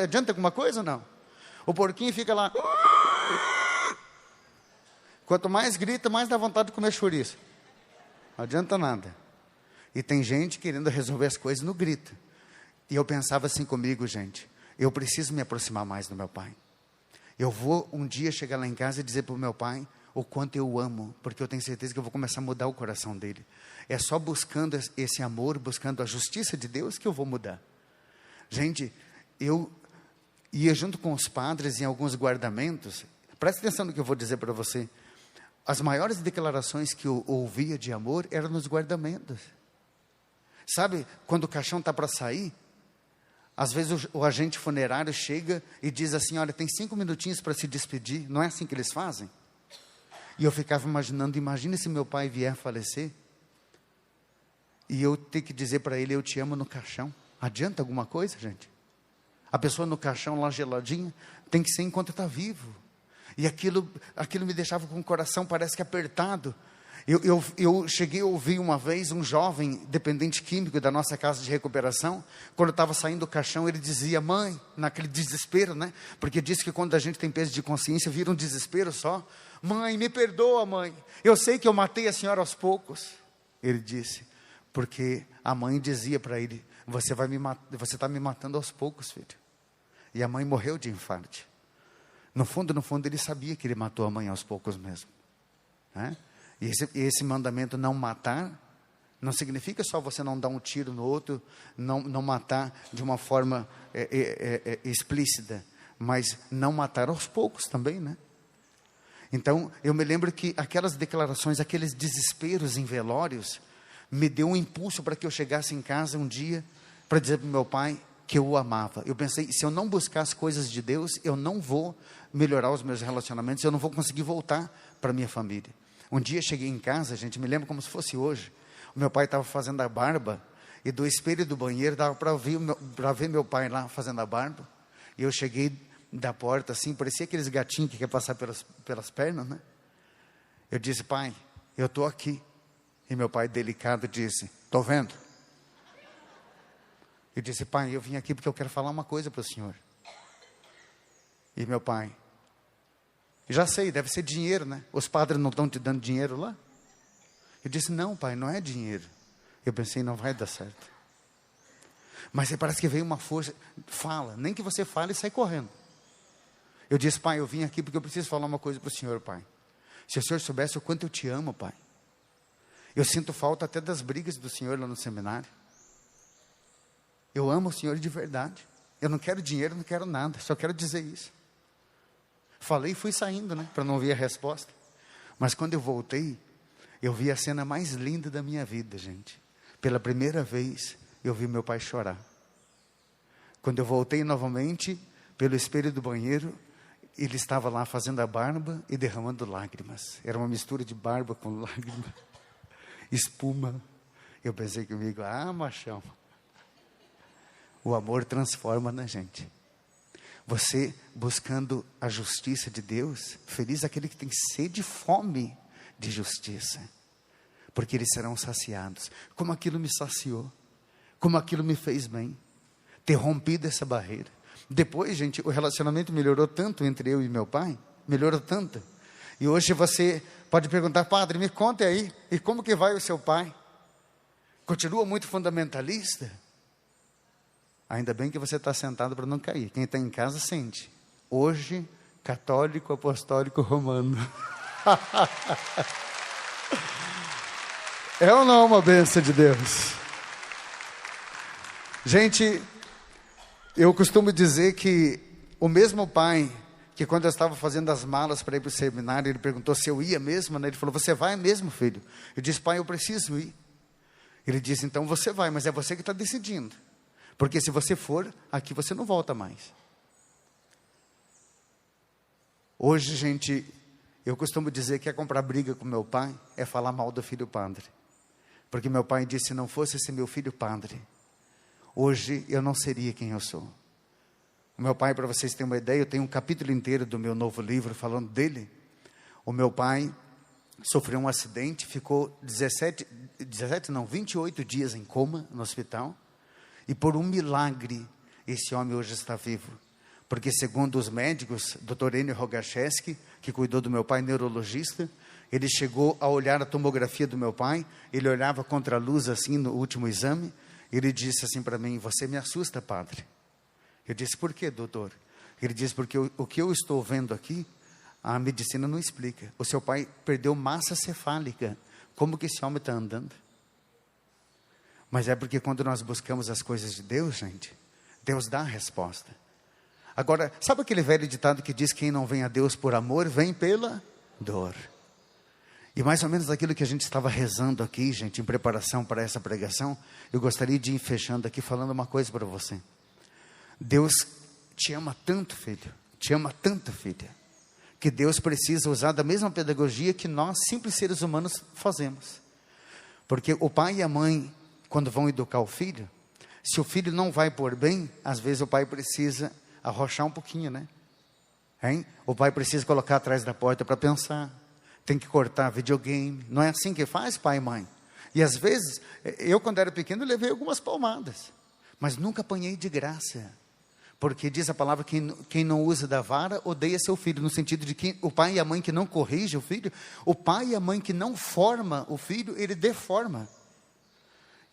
Adianta alguma coisa ou não? O porquinho fica lá. Quanto mais grita, mais dá vontade de comer chouriço. Não adianta nada. E tem gente querendo resolver as coisas no grito. E eu pensava assim comigo, gente, eu preciso me aproximar mais do meu pai. Eu vou um dia chegar lá em casa e dizer para o meu pai o quanto eu amo, porque eu tenho certeza que eu vou começar a mudar o coração dele. É só buscando esse amor, buscando a justiça de Deus que eu vou mudar. Gente, eu ia junto com os padres em alguns guardamentos, preste atenção no que eu vou dizer para você. As maiores declarações que eu ouvia de amor eram nos guardamentos. Sabe, quando o caixão está para sair, Às vezes o agente funerário chega e diz assim, olha, tem 5 minutinhos para se despedir. Não é assim que eles fazem? E eu ficava imaginando, imagina se meu pai vier falecer e eu ter que dizer para ele, eu te amo no caixão. Adianta alguma coisa, gente? A pessoa no caixão lá geladinha, tem que ser enquanto está vivo. E aquilo me deixava com o coração, parece que apertado. Eu cheguei a ouvir uma vez um jovem dependente químico da nossa casa de recuperação, quando estava saindo do caixão, ele dizia, mãe, naquele desespero, né? Porque diz que quando a gente tem peso de consciência, vira um desespero só. Mãe, me perdoa, mãe. Eu sei que eu matei a senhora aos poucos. Ele disse, porque a mãe dizia para ele, você está me matando aos poucos, filho. E a mãe morreu de infarto. No fundo, ele sabia que ele matou a mãe aos poucos mesmo. Né? E esse mandamento não matar, não significa só você não dar um tiro no outro, não matar de uma forma explícita, mas não matar aos poucos também, né? Então, eu me lembro que aquelas declarações, aqueles desesperos em velórios, me deu um impulso para que eu chegasse em casa um dia, para dizer para o meu pai que eu o amava. Eu pensei, se eu não buscar as coisas de Deus, eu não vou melhorar os meus relacionamentos, eu não vou conseguir voltar para a minha família. Um dia cheguei em casa, gente, me lembro como se fosse hoje. O meu pai estava fazendo a barba, e do espelho do banheiro dava para ver meu pai lá fazendo a barba. E eu cheguei da porta assim, parecia aqueles gatinhos que quer passar pelas pernas, né? Eu disse, pai, eu estou aqui. E meu pai delicado disse, estou vendo. Eu disse, pai, eu vim aqui porque eu quero falar uma coisa para o senhor. E meu pai, já sei, deve ser dinheiro, né? Os padres não estão te dando dinheiro lá? Eu disse, não, pai, não é dinheiro. Eu pensei, não vai dar certo. Mas parece que veio uma força, fala, nem que você fale e sai correndo. Eu disse, pai, eu vim aqui porque eu preciso falar uma coisa para o senhor, pai. Se o senhor soubesse o quanto eu te amo, pai. Eu sinto falta até das brigas do senhor lá no seminário. Eu amo o senhor de verdade. Eu não quero dinheiro, não quero nada, só quero dizer isso. Falei e fui saindo, né, para não ouvir a resposta. Mas quando eu voltei, eu vi a cena mais linda da minha vida, gente. Pela primeira vez, eu vi meu pai chorar. Quando eu voltei novamente, pelo espelho do banheiro, ele estava lá fazendo a barba e derramando lágrimas. Era uma mistura de barba com lágrima, espuma. Eu pensei comigo, machão. O amor transforma, né, gente? Você buscando a justiça de Deus, feliz aquele que tem sede e fome de justiça, porque eles serão saciados. Como aquilo me saciou, como aquilo me fez bem, ter rompido essa barreira. Depois, gente, o relacionamento melhorou tanto entre eu e meu pai, melhorou tanto. E hoje você pode perguntar, padre, me conte aí, e como que vai o seu pai? Continua muito fundamentalista? Ainda bem que você está sentado para não cair. Quem está em casa sente. Hoje, católico, apostólico, romano. É ou não uma bênção de Deus? Gente, eu costumo dizer que o mesmo pai, que quando eu estava fazendo as malas para ir para o seminário, ele perguntou se eu ia mesmo, né? Ele falou, você vai mesmo, filho? Eu disse, pai, eu preciso ir. Ele disse, então você vai, mas é você que está decidindo. Porque se você for, aqui você não volta mais. Hoje, gente, eu costumo dizer que é comprar briga com meu pai, é falar mal do filho padre. Porque meu pai disse, se não fosse esse meu filho padre, hoje eu não seria quem eu sou. O meu pai, para vocês terem uma ideia, eu tenho um capítulo inteiro do meu novo livro falando dele. O meu pai sofreu um acidente, ficou 28 dias em coma no hospital. E por um milagre, esse homem hoje está vivo. Porque segundo os médicos, Dr. Enio Rogacheski, que cuidou do meu pai, neurologista, ele chegou a olhar a tomografia do meu pai, ele olhava contra a luz assim no último exame, ele disse assim para mim, você me assusta, padre. Eu disse, por quê, doutor? Ele disse, porque o que eu estou vendo aqui, a medicina não explica. O seu pai perdeu massa cefálica. Como que esse homem está andando? Mas é porque quando nós buscamos as coisas de Deus, gente, Deus dá a resposta. Agora, sabe aquele velho ditado que diz, quem não vem a Deus por amor, vem pela dor. E mais ou menos aquilo que a gente estava rezando aqui, gente, em preparação para essa pregação, eu gostaria de ir fechando aqui falando uma coisa para você. Deus te ama tanto, filho, te ama tanto, filha, que Deus precisa usar da mesma pedagogia que nós, simples seres humanos, fazemos. Porque o pai e a mãe, quando vão educar o filho, se o filho não vai por bem, às vezes o pai precisa arrochar um pouquinho, né? Hein? O pai precisa colocar atrás da porta para pensar, tem que cortar videogame. Não é assim que faz, pai e mãe? E às vezes, eu quando era pequeno, levei algumas palmadas, mas nunca apanhei de graça. Porque diz a palavra, quem não usa da vara, odeia seu filho, no sentido de que o pai e a mãe que não corrige o filho, o pai e a mãe que não forma o filho, ele deforma.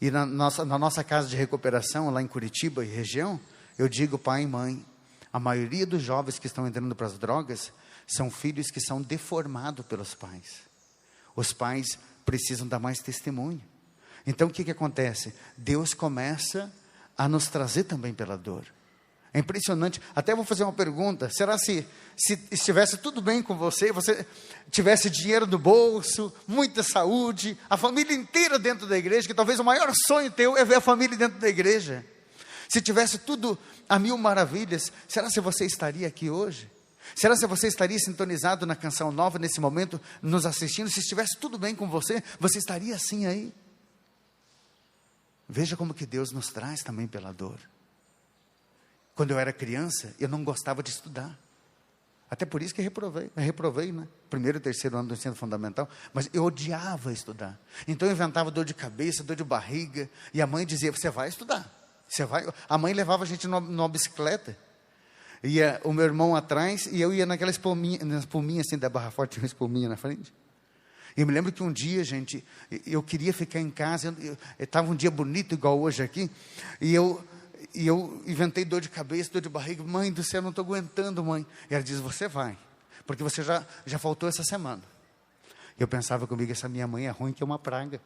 E na nossa casa de recuperação, lá em Curitiba e região, eu digo pai e mãe, a maioria dos jovens que estão entrando para as drogas, são filhos que são deformados pelos pais. Os pais precisam dar mais testemunho. Então o que acontece? Deus começa a nos trazer também pela dor. É impressionante. Até vou fazer uma pergunta. Será se estivesse tudo bem com você, você tivesse dinheiro no bolso, muita saúde, a família inteira dentro da igreja, que talvez o maior sonho teu é ver a família dentro da igreja. Se tivesse tudo a mil maravilhas, será se você estaria aqui hoje? Será se você estaria sintonizado na Canção Nova nesse momento, nos assistindo? Se estivesse tudo bem com você, você estaria assim aí? Veja como que Deus nos traz também pela dor. Quando eu era criança, eu não gostava de estudar. Até por isso que reprovei, né? Primeiro e terceiro ano do ensino fundamental. Mas eu odiava estudar. Então eu inventava dor de cabeça, dor de barriga. E a mãe dizia, você vai estudar. Você vai. A mãe levava a gente numa bicicleta. Ia o meu irmão atrás e eu ia naquela espuminha assim da Barra Forte, tinha uma espuminha na frente. E eu me lembro que um dia, gente, eu queria ficar em casa. Estava um dia bonito igual hoje aqui. E eu inventei dor de cabeça, dor de barriga. Mãe do céu, não estou aguentando, mãe. E ela diz, você vai, porque você já faltou essa semana. Eu pensava comigo, essa minha mãe é ruim que é uma praga.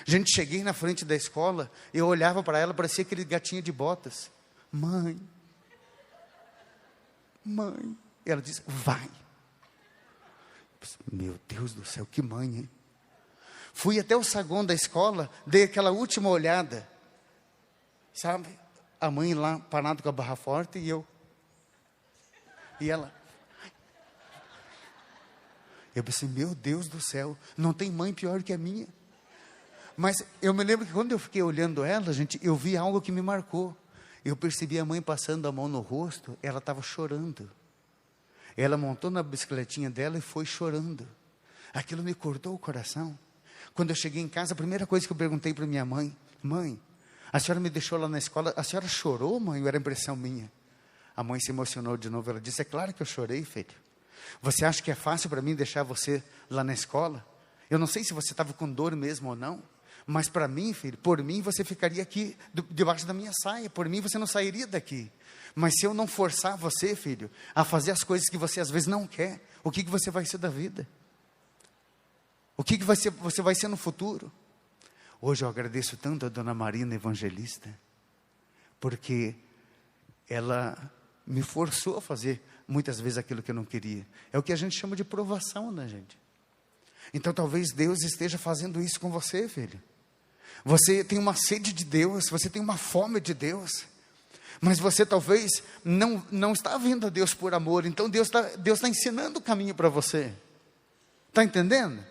Gente, cheguei na frente da escola, eu olhava para ela, parecia aquele gatinho de botas. Mãe. E ela disse, vai. Meu Deus do céu, que mãe, hein? Fui até o saguão da escola, dei aquela última olhada. Sabe, a mãe lá parada com a barra forte e eu. E ela. Eu pensei, meu Deus do céu, não tem mãe pior que a minha. Mas eu me lembro que quando eu fiquei olhando ela, gente, eu vi algo que me marcou. Eu percebi a mãe passando a mão no rosto, ela estava chorando. Ela montou na bicicletinha dela e foi chorando. Aquilo me cortou o coração. Quando eu cheguei em casa, a primeira coisa que eu perguntei para minha mãe, mãe, a senhora me deixou lá na escola, a senhora chorou, mãe, ou era impressão minha? A mãe se emocionou de novo, ela disse, é claro que eu chorei, filho. Você acha que é fácil para mim deixar você lá na escola? Eu não sei se você estava com dor mesmo ou não, mas para mim, filho, por mim você ficaria aqui debaixo da minha saia, por mim você não sairia daqui. Mas se eu não forçar você, filho, a fazer as coisas que você às vezes não quer, o que você vai ser da vida? O que você vai ser no futuro? Hoje eu agradeço tanto a dona Marina Evangelista, porque ela me forçou a fazer muitas vezes aquilo que eu não queria. É o que a gente chama de provação, né, gente? Então talvez Deus esteja fazendo isso com você, filho. Você tem uma sede de Deus, você tem uma fome de Deus, mas você talvez não está vindo a Deus por amor. Então Deus está ensinando o caminho para você. Está entendendo?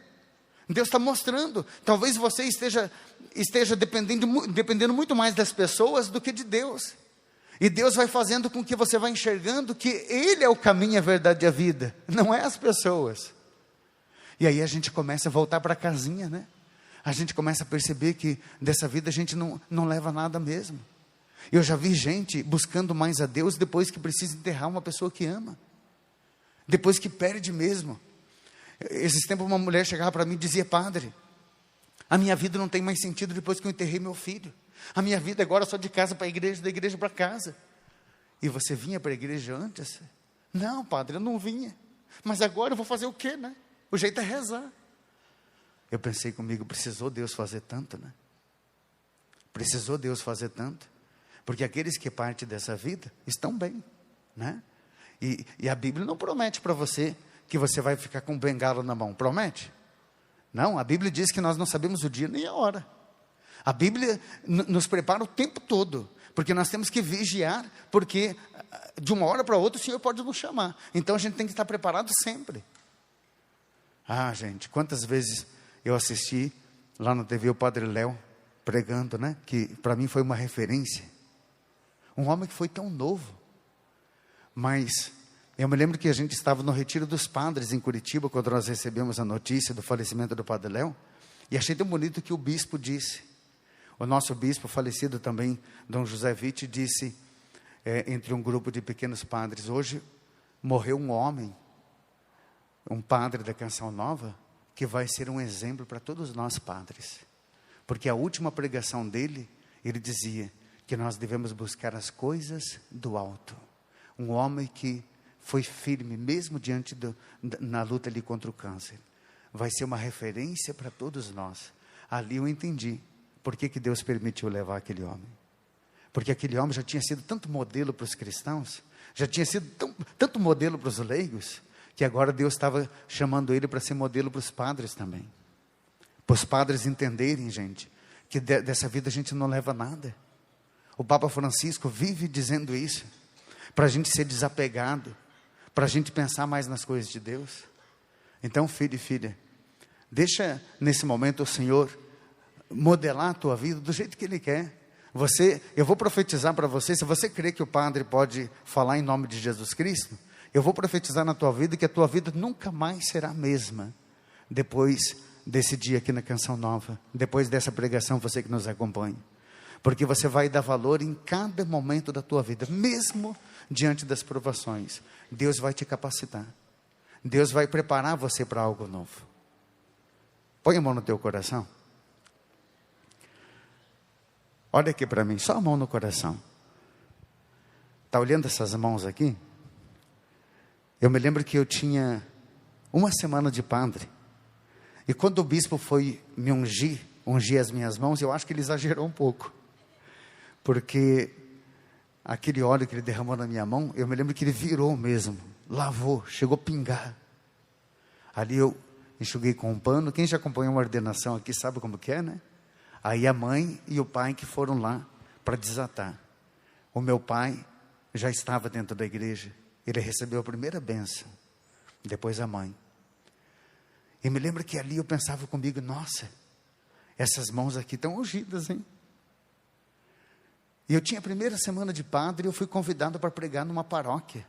Deus está mostrando. Talvez você esteja dependendo muito mais das pessoas do que de Deus. E Deus vai fazendo com que você vá enxergando que Ele é o caminho, a verdade e a vida, não é as pessoas. E aí a gente começa a voltar para a casinha, né? A gente começa a perceber que dessa vida a gente não leva nada mesmo. Eu já vi gente buscando mais a Deus depois que precisa enterrar uma pessoa que ama. Depois que perde mesmo. Esses tempos uma mulher chegava para mim e dizia, padre, a minha vida não tem mais sentido depois que eu enterrei meu filho. A minha vida agora é só de casa para a igreja, da igreja para casa. E você vinha para a igreja antes? Não, padre, eu não vinha. Mas agora eu vou fazer o quê, né? O jeito é rezar. Eu pensei comigo, precisou Deus fazer tanto, né? Precisou Deus fazer tanto. Porque aqueles que partem dessa vida estão bem, né? E a Bíblia não promete para você que você vai ficar com um bengala na mão. Promete? Não, a Bíblia diz que nós não sabemos o dia nem a hora. A Bíblia nos prepara o tempo todo, porque nós temos que vigiar, porque de uma hora para outra o Senhor pode nos chamar. Então a gente tem que estar preparado sempre. Ah, gente, quantas vezes eu assisti lá na TV o Padre Léo pregando, né? Que para mim foi uma referência. Um homem que foi tão novo. Mas eu me lembro que a gente estava no Retiro dos Padres em Curitiba, quando nós recebemos a notícia do falecimento do Padre Léo. E achei tão bonito que o bispo disse. O nosso bispo falecido também, Dom José Witt, disse, entre um grupo de pequenos padres, hoje morreu um homem, um padre da Canção Nova, que vai ser um exemplo para todos nós padres. Porque a última pregação dele, ele dizia que nós devemos buscar as coisas do alto. Um homem que foi firme, mesmo diante na luta ali contra o câncer. Vai ser uma referência para todos nós. Ali eu entendi por que Deus permitiu levar aquele homem. Porque aquele homem já tinha sido tanto modelo para os cristãos, já tinha sido tanto modelo para os leigos, que agora Deus estava chamando ele para ser modelo para os padres também. Para os padres entenderem, gente, que dessa vida a gente não leva nada. O Papa Francisco vive dizendo isso, para a gente ser desapegado, para a gente pensar mais nas coisas de Deus. Então, filho e filha, deixa nesse momento o Senhor modelar a tua vida do jeito que Ele quer. Eu vou profetizar para você, se você crê que o padre pode falar em nome de Jesus Cristo, eu vou profetizar na tua vida que a tua vida nunca mais será a mesma, depois desse dia aqui na Canção Nova, depois dessa pregação, você que nos acompanha, porque você vai dar valor em cada momento da tua vida, mesmo diante das provações. Deus vai te capacitar, Deus vai preparar você para algo novo. Põe a mão no teu coração. Olha aqui para mim, só a mão no coração. Está olhando essas mãos aqui? Eu me lembro que eu tinha uma semana de padre. E quando o bispo foi me ungir as minhas mãos, eu acho que ele exagerou um pouco. Porque aquele óleo que ele derramou na minha mão, eu me lembro que ele virou mesmo, lavou, chegou a pingar. Ali eu enxuguei com um pano. Quem já acompanhou uma ordenação aqui sabe como que é, né? Aí a mãe e o pai que foram lá para desatar. O meu pai já estava dentro da igreja. Ele recebeu a primeira bênção. Depois a mãe. E me lembro que ali eu pensava comigo, nossa, essas mãos aqui estão ungidas, hein? E eu tinha a primeira semana de padre e eu fui convidado para pregar numa paróquia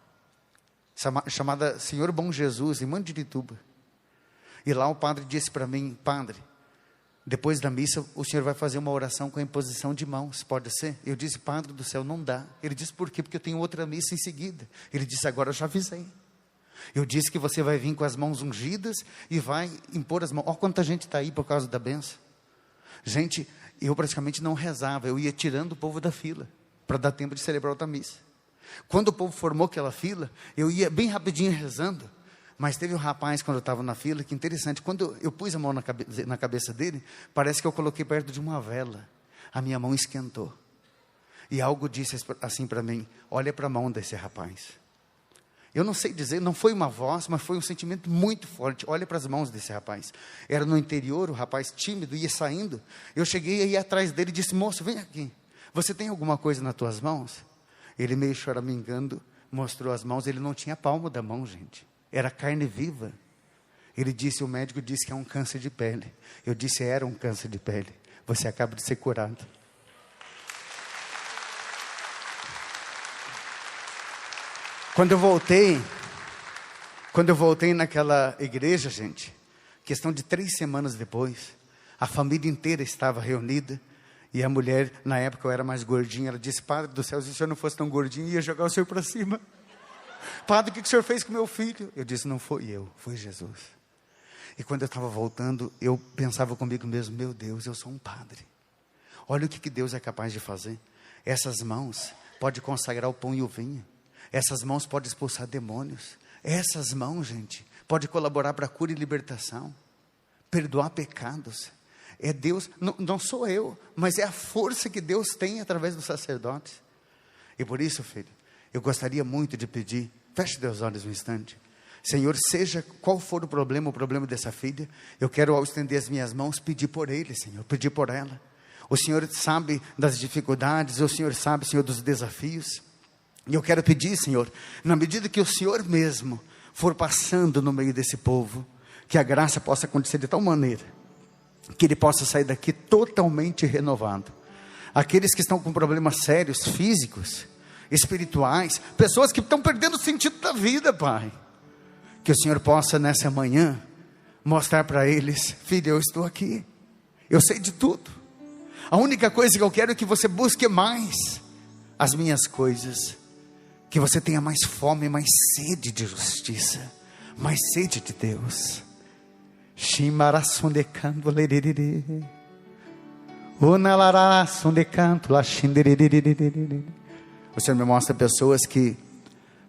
chamada Senhor Bom Jesus, em Mandirituba. E lá o padre disse para mim, padre, depois da missa, o senhor vai fazer uma oração com a imposição de mãos, pode ser? Eu disse, Padre do céu, não dá. Ele disse, por quê? Porque eu tenho outra missa em seguida. Ele disse, agora eu já avisei. Eu disse que você vai vir com as mãos ungidas e vai impor as mãos. Olha quanta gente está aí por causa da benção. Gente, eu praticamente não rezava, eu ia tirando o povo da fila, para dar tempo de celebrar outra missa. Quando o povo formou aquela fila, eu ia bem rapidinho rezando. Mas teve um rapaz, quando eu estava na fila, que interessante, quando eu pus a mão na cabeça dele, parece que eu coloquei perto de uma vela. A minha mão esquentou. E algo disse assim para mim, olha para a mão desse rapaz. Eu não sei dizer, não foi uma voz, mas foi um sentimento muito forte. Olha para as mãos desse rapaz. Era no interior, o rapaz tímido, ia saindo. Eu cheguei aí atrás dele e disse, moço, vem aqui. Você tem alguma coisa nas tuas mãos? Ele meio choramingando, mostrou as mãos. Ele não tinha palmo da mão, gente. Era carne viva. Ele disse, o médico disse que é um câncer de pele. Eu disse, era um câncer de pele. Você acaba de ser curado. Quando eu voltei naquela igreja, gente, questão de 3 semanas depois, a família inteira estava reunida. E a mulher, na época eu era mais gordinha, ela disse, Padre do céu, se o senhor não fosse tão gordinho, ia jogar o senhor para cima. Padre, o que o senhor fez com meu filho? Eu disse, não foi eu, foi Jesus. E quando eu estava voltando, eu pensava comigo mesmo, meu Deus, eu sou um padre. Olha o que Deus é capaz de fazer. Essas mãos podem consagrar o pão e o vinho. Essas mãos podem expulsar demônios. Essas mãos, gente, podem colaborar para a cura e libertação. Perdoar pecados. É Deus, não sou eu, mas é a força que Deus tem através dos sacerdotes. E por isso, filho, eu gostaria muito de pedir, feche teus olhos um instante. Senhor, seja qual for o problema dessa filha, eu quero, ao estender as minhas mãos, pedir por ele, Senhor, pedir por ela. O Senhor sabe das dificuldades, o Senhor sabe, Senhor, dos desafios. E eu quero pedir, Senhor, na medida que o Senhor mesmo for passando no meio desse povo, que a graça possa acontecer de tal maneira, que ele possa sair daqui totalmente renovado. Aqueles que estão com problemas sérios, físicos, espirituais, pessoas que estão perdendo o sentido da vida, Pai, que o Senhor possa nessa manhã mostrar para eles: filho, eu estou aqui, eu sei de tudo, a única coisa que eu quero é que você busque mais as minhas coisas, que você tenha mais fome, mais sede de justiça, mais sede de Deus. O Senhor me mostra pessoas que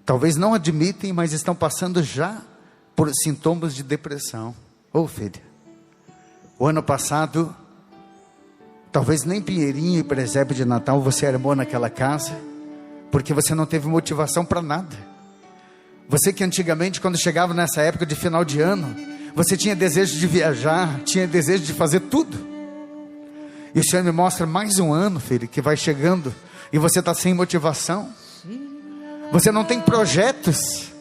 talvez não admitem, mas estão passando já por sintomas de depressão. Filha, o ano passado, talvez nem pinheirinho e presépio de Natal você armou naquela casa, porque você não teve motivação para nada. Você que antigamente, quando chegava nessa época de final de ano, você tinha desejo de viajar, tinha desejo de fazer tudo. E o Senhor me mostra mais um ano, filho, que vai chegando, e você está sem motivação. Você não tem projetos.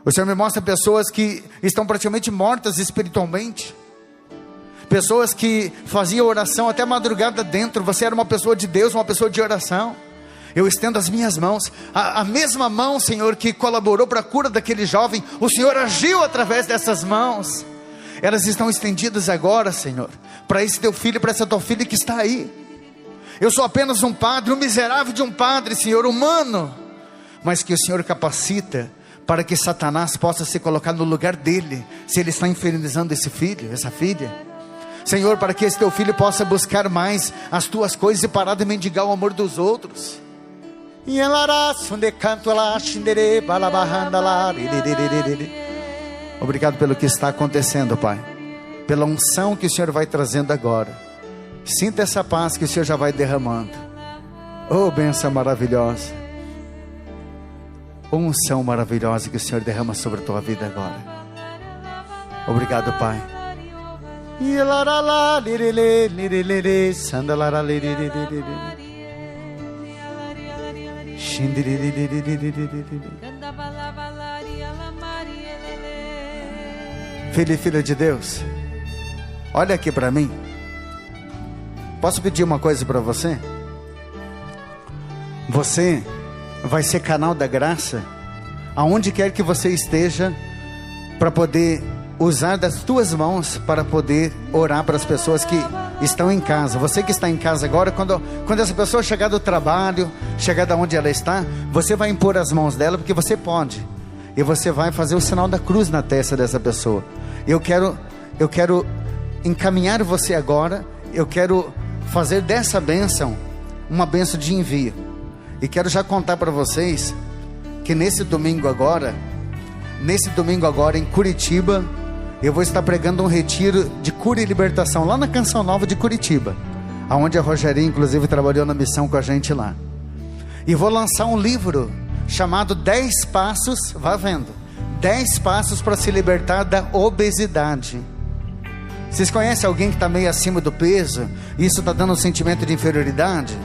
O Senhor me mostra pessoas que estão praticamente mortas espiritualmente. Pessoas que faziam oração até madrugada dentro. Você era uma pessoa de Deus, uma pessoa de oração. Eu estendo as minhas mãos, a mesma mão, Senhor, que colaborou para a cura daquele jovem, o Senhor agiu através dessas mãos. Elas estão estendidas agora, Senhor, para esse teu filho, para essa tua filha que está aí. Eu sou apenas um padre, um miserável de um padre, Senhor, humano, mas que o Senhor capacita para que Satanás possa se colocar no lugar dele, se ele está infernizando esse filho, essa filha. Senhor, para que esse teu filho possa buscar mais as tuas coisas e parar de mendigar o amor dos outros. Obrigado pelo que está acontecendo, Pai, pela unção que o Senhor vai trazendo agora. Sinta essa paz que o Senhor já vai derramando. Bênção maravilhosa, unção maravilhosa que o Senhor derrama sobre a tua vida agora. Obrigado, Pai. Filho e filha de Deus, olha aqui para mim. Posso pedir uma coisa para você? Você vai ser canal da graça aonde quer que você esteja, para poder usar das tuas mãos para poder orar para as pessoas que estão em casa. Você que está em casa agora, quando essa pessoa chegar do trabalho, chegar da onde ela está, você vai impor as mãos dela, porque você pode, e você vai fazer o sinal da cruz na testa dessa pessoa. Eu quero encaminhar você agora. Eu quero fazer dessa bênção uma bênção de envio, e quero já contar para vocês que nesse domingo agora em Curitiba, eu vou estar pregando um retiro de cura e libertação lá na Canção Nova de Curitiba, aonde a Rogerinha inclusive trabalhou na missão com a gente lá. E vou lançar um livro chamado 10 passos, vá vendo, 10 passos para se libertar da obesidade. Vocês conhecem alguém que está meio acima do peso, e isso está dando um sentimento de inferioridade?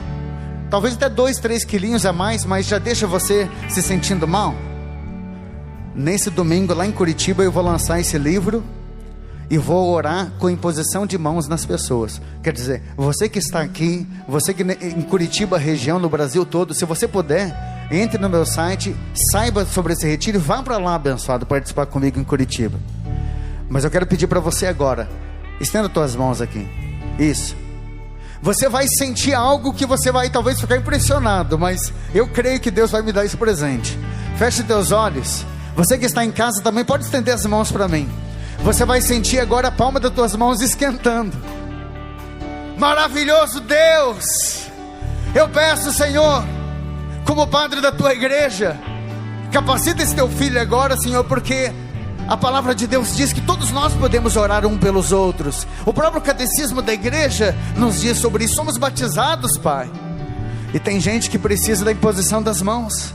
Talvez até 2, 3 quilinhos a mais, mas já deixa você se sentindo mal? Nesse domingo lá em Curitiba eu vou lançar esse livro, e vou orar com imposição de mãos nas pessoas. Quer dizer, você que está aqui, você que em Curitiba, região, no Brasil todo, se você puder, entre no meu site, saiba sobre esse retiro e vá para lá, abençoado, participar comigo em Curitiba. Mas eu quero pedir para você agora, estenda tuas mãos aqui. Isso. Você vai sentir algo que você vai talvez ficar impressionado, mas eu creio que Deus vai me dar esse presente. Feche teus olhos. Você que está em casa também pode estender as mãos para mim. Você vai sentir agora a palma das tuas mãos esquentando. Maravilhoso Deus, eu peço, Senhor, como padre da tua igreja, capacita esse teu filho agora, Senhor, porque a palavra de Deus diz que todos nós podemos orar um pelos outros. O próprio catecismo da igreja nos diz sobre isso. Somos batizados, Pai, e tem gente que precisa da imposição das mãos,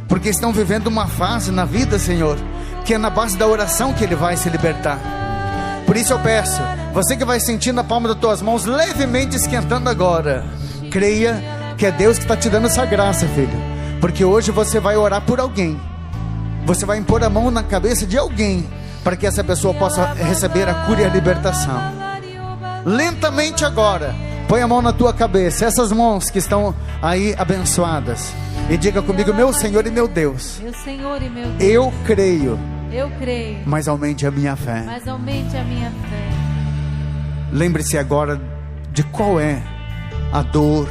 porque estão vivendo uma fase na vida, Senhor, que é na base da oração que ele vai se libertar. Por isso eu peço, você que vai sentindo a palma das tuas mãos levemente esquentando agora, creia que é Deus que está te dando essa graça, filho. Porque hoje você vai orar por alguém. Você vai impor a mão na cabeça de alguém, para que essa pessoa possa receber a cura e a libertação. Lentamente agora, põe a mão na tua cabeça, essas mãos que estão aí abençoadas, e diga comigo: meu Senhor e meu Deus, meu Senhor e meu Deus, eu creio, mas aumente a minha fé. Lembre-se agora de qual é a dor,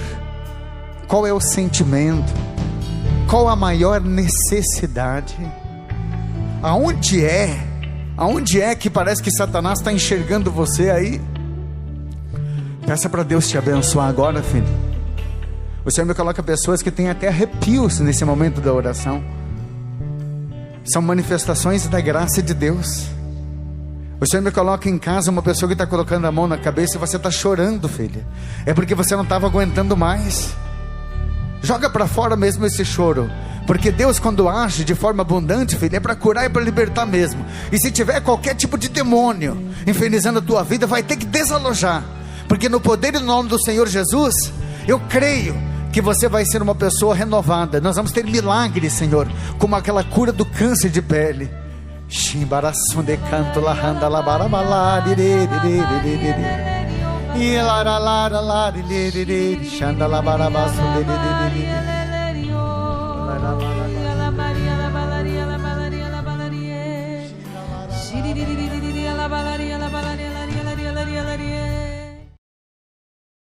qual é o sentimento, qual a maior necessidade, aonde é que parece que Satanás está enxergando você aí. Peça para Deus te abençoar agora, filho. O Senhor me coloca pessoas que têm até arrepios nesse momento da oração. São manifestações da graça de Deus. O Senhor me coloca em casa uma pessoa que está colocando a mão na cabeça e você está chorando, filha. É porque você não estava aguentando mais. Joga para fora mesmo esse choro, porque Deus, quando age de forma abundante, filho, é para curar e para libertar mesmo. E se tiver qualquer tipo de demônio infernizando a tua vida, vai ter que desalojar, porque no poder e no nome do Senhor Jesus, eu creio que você vai ser uma pessoa renovada. Nós vamos ter milagres, Senhor, como aquela cura do câncer de pele. Shimbarasunde canto lahanda labarabala e lara lara lara shanda labarabasunde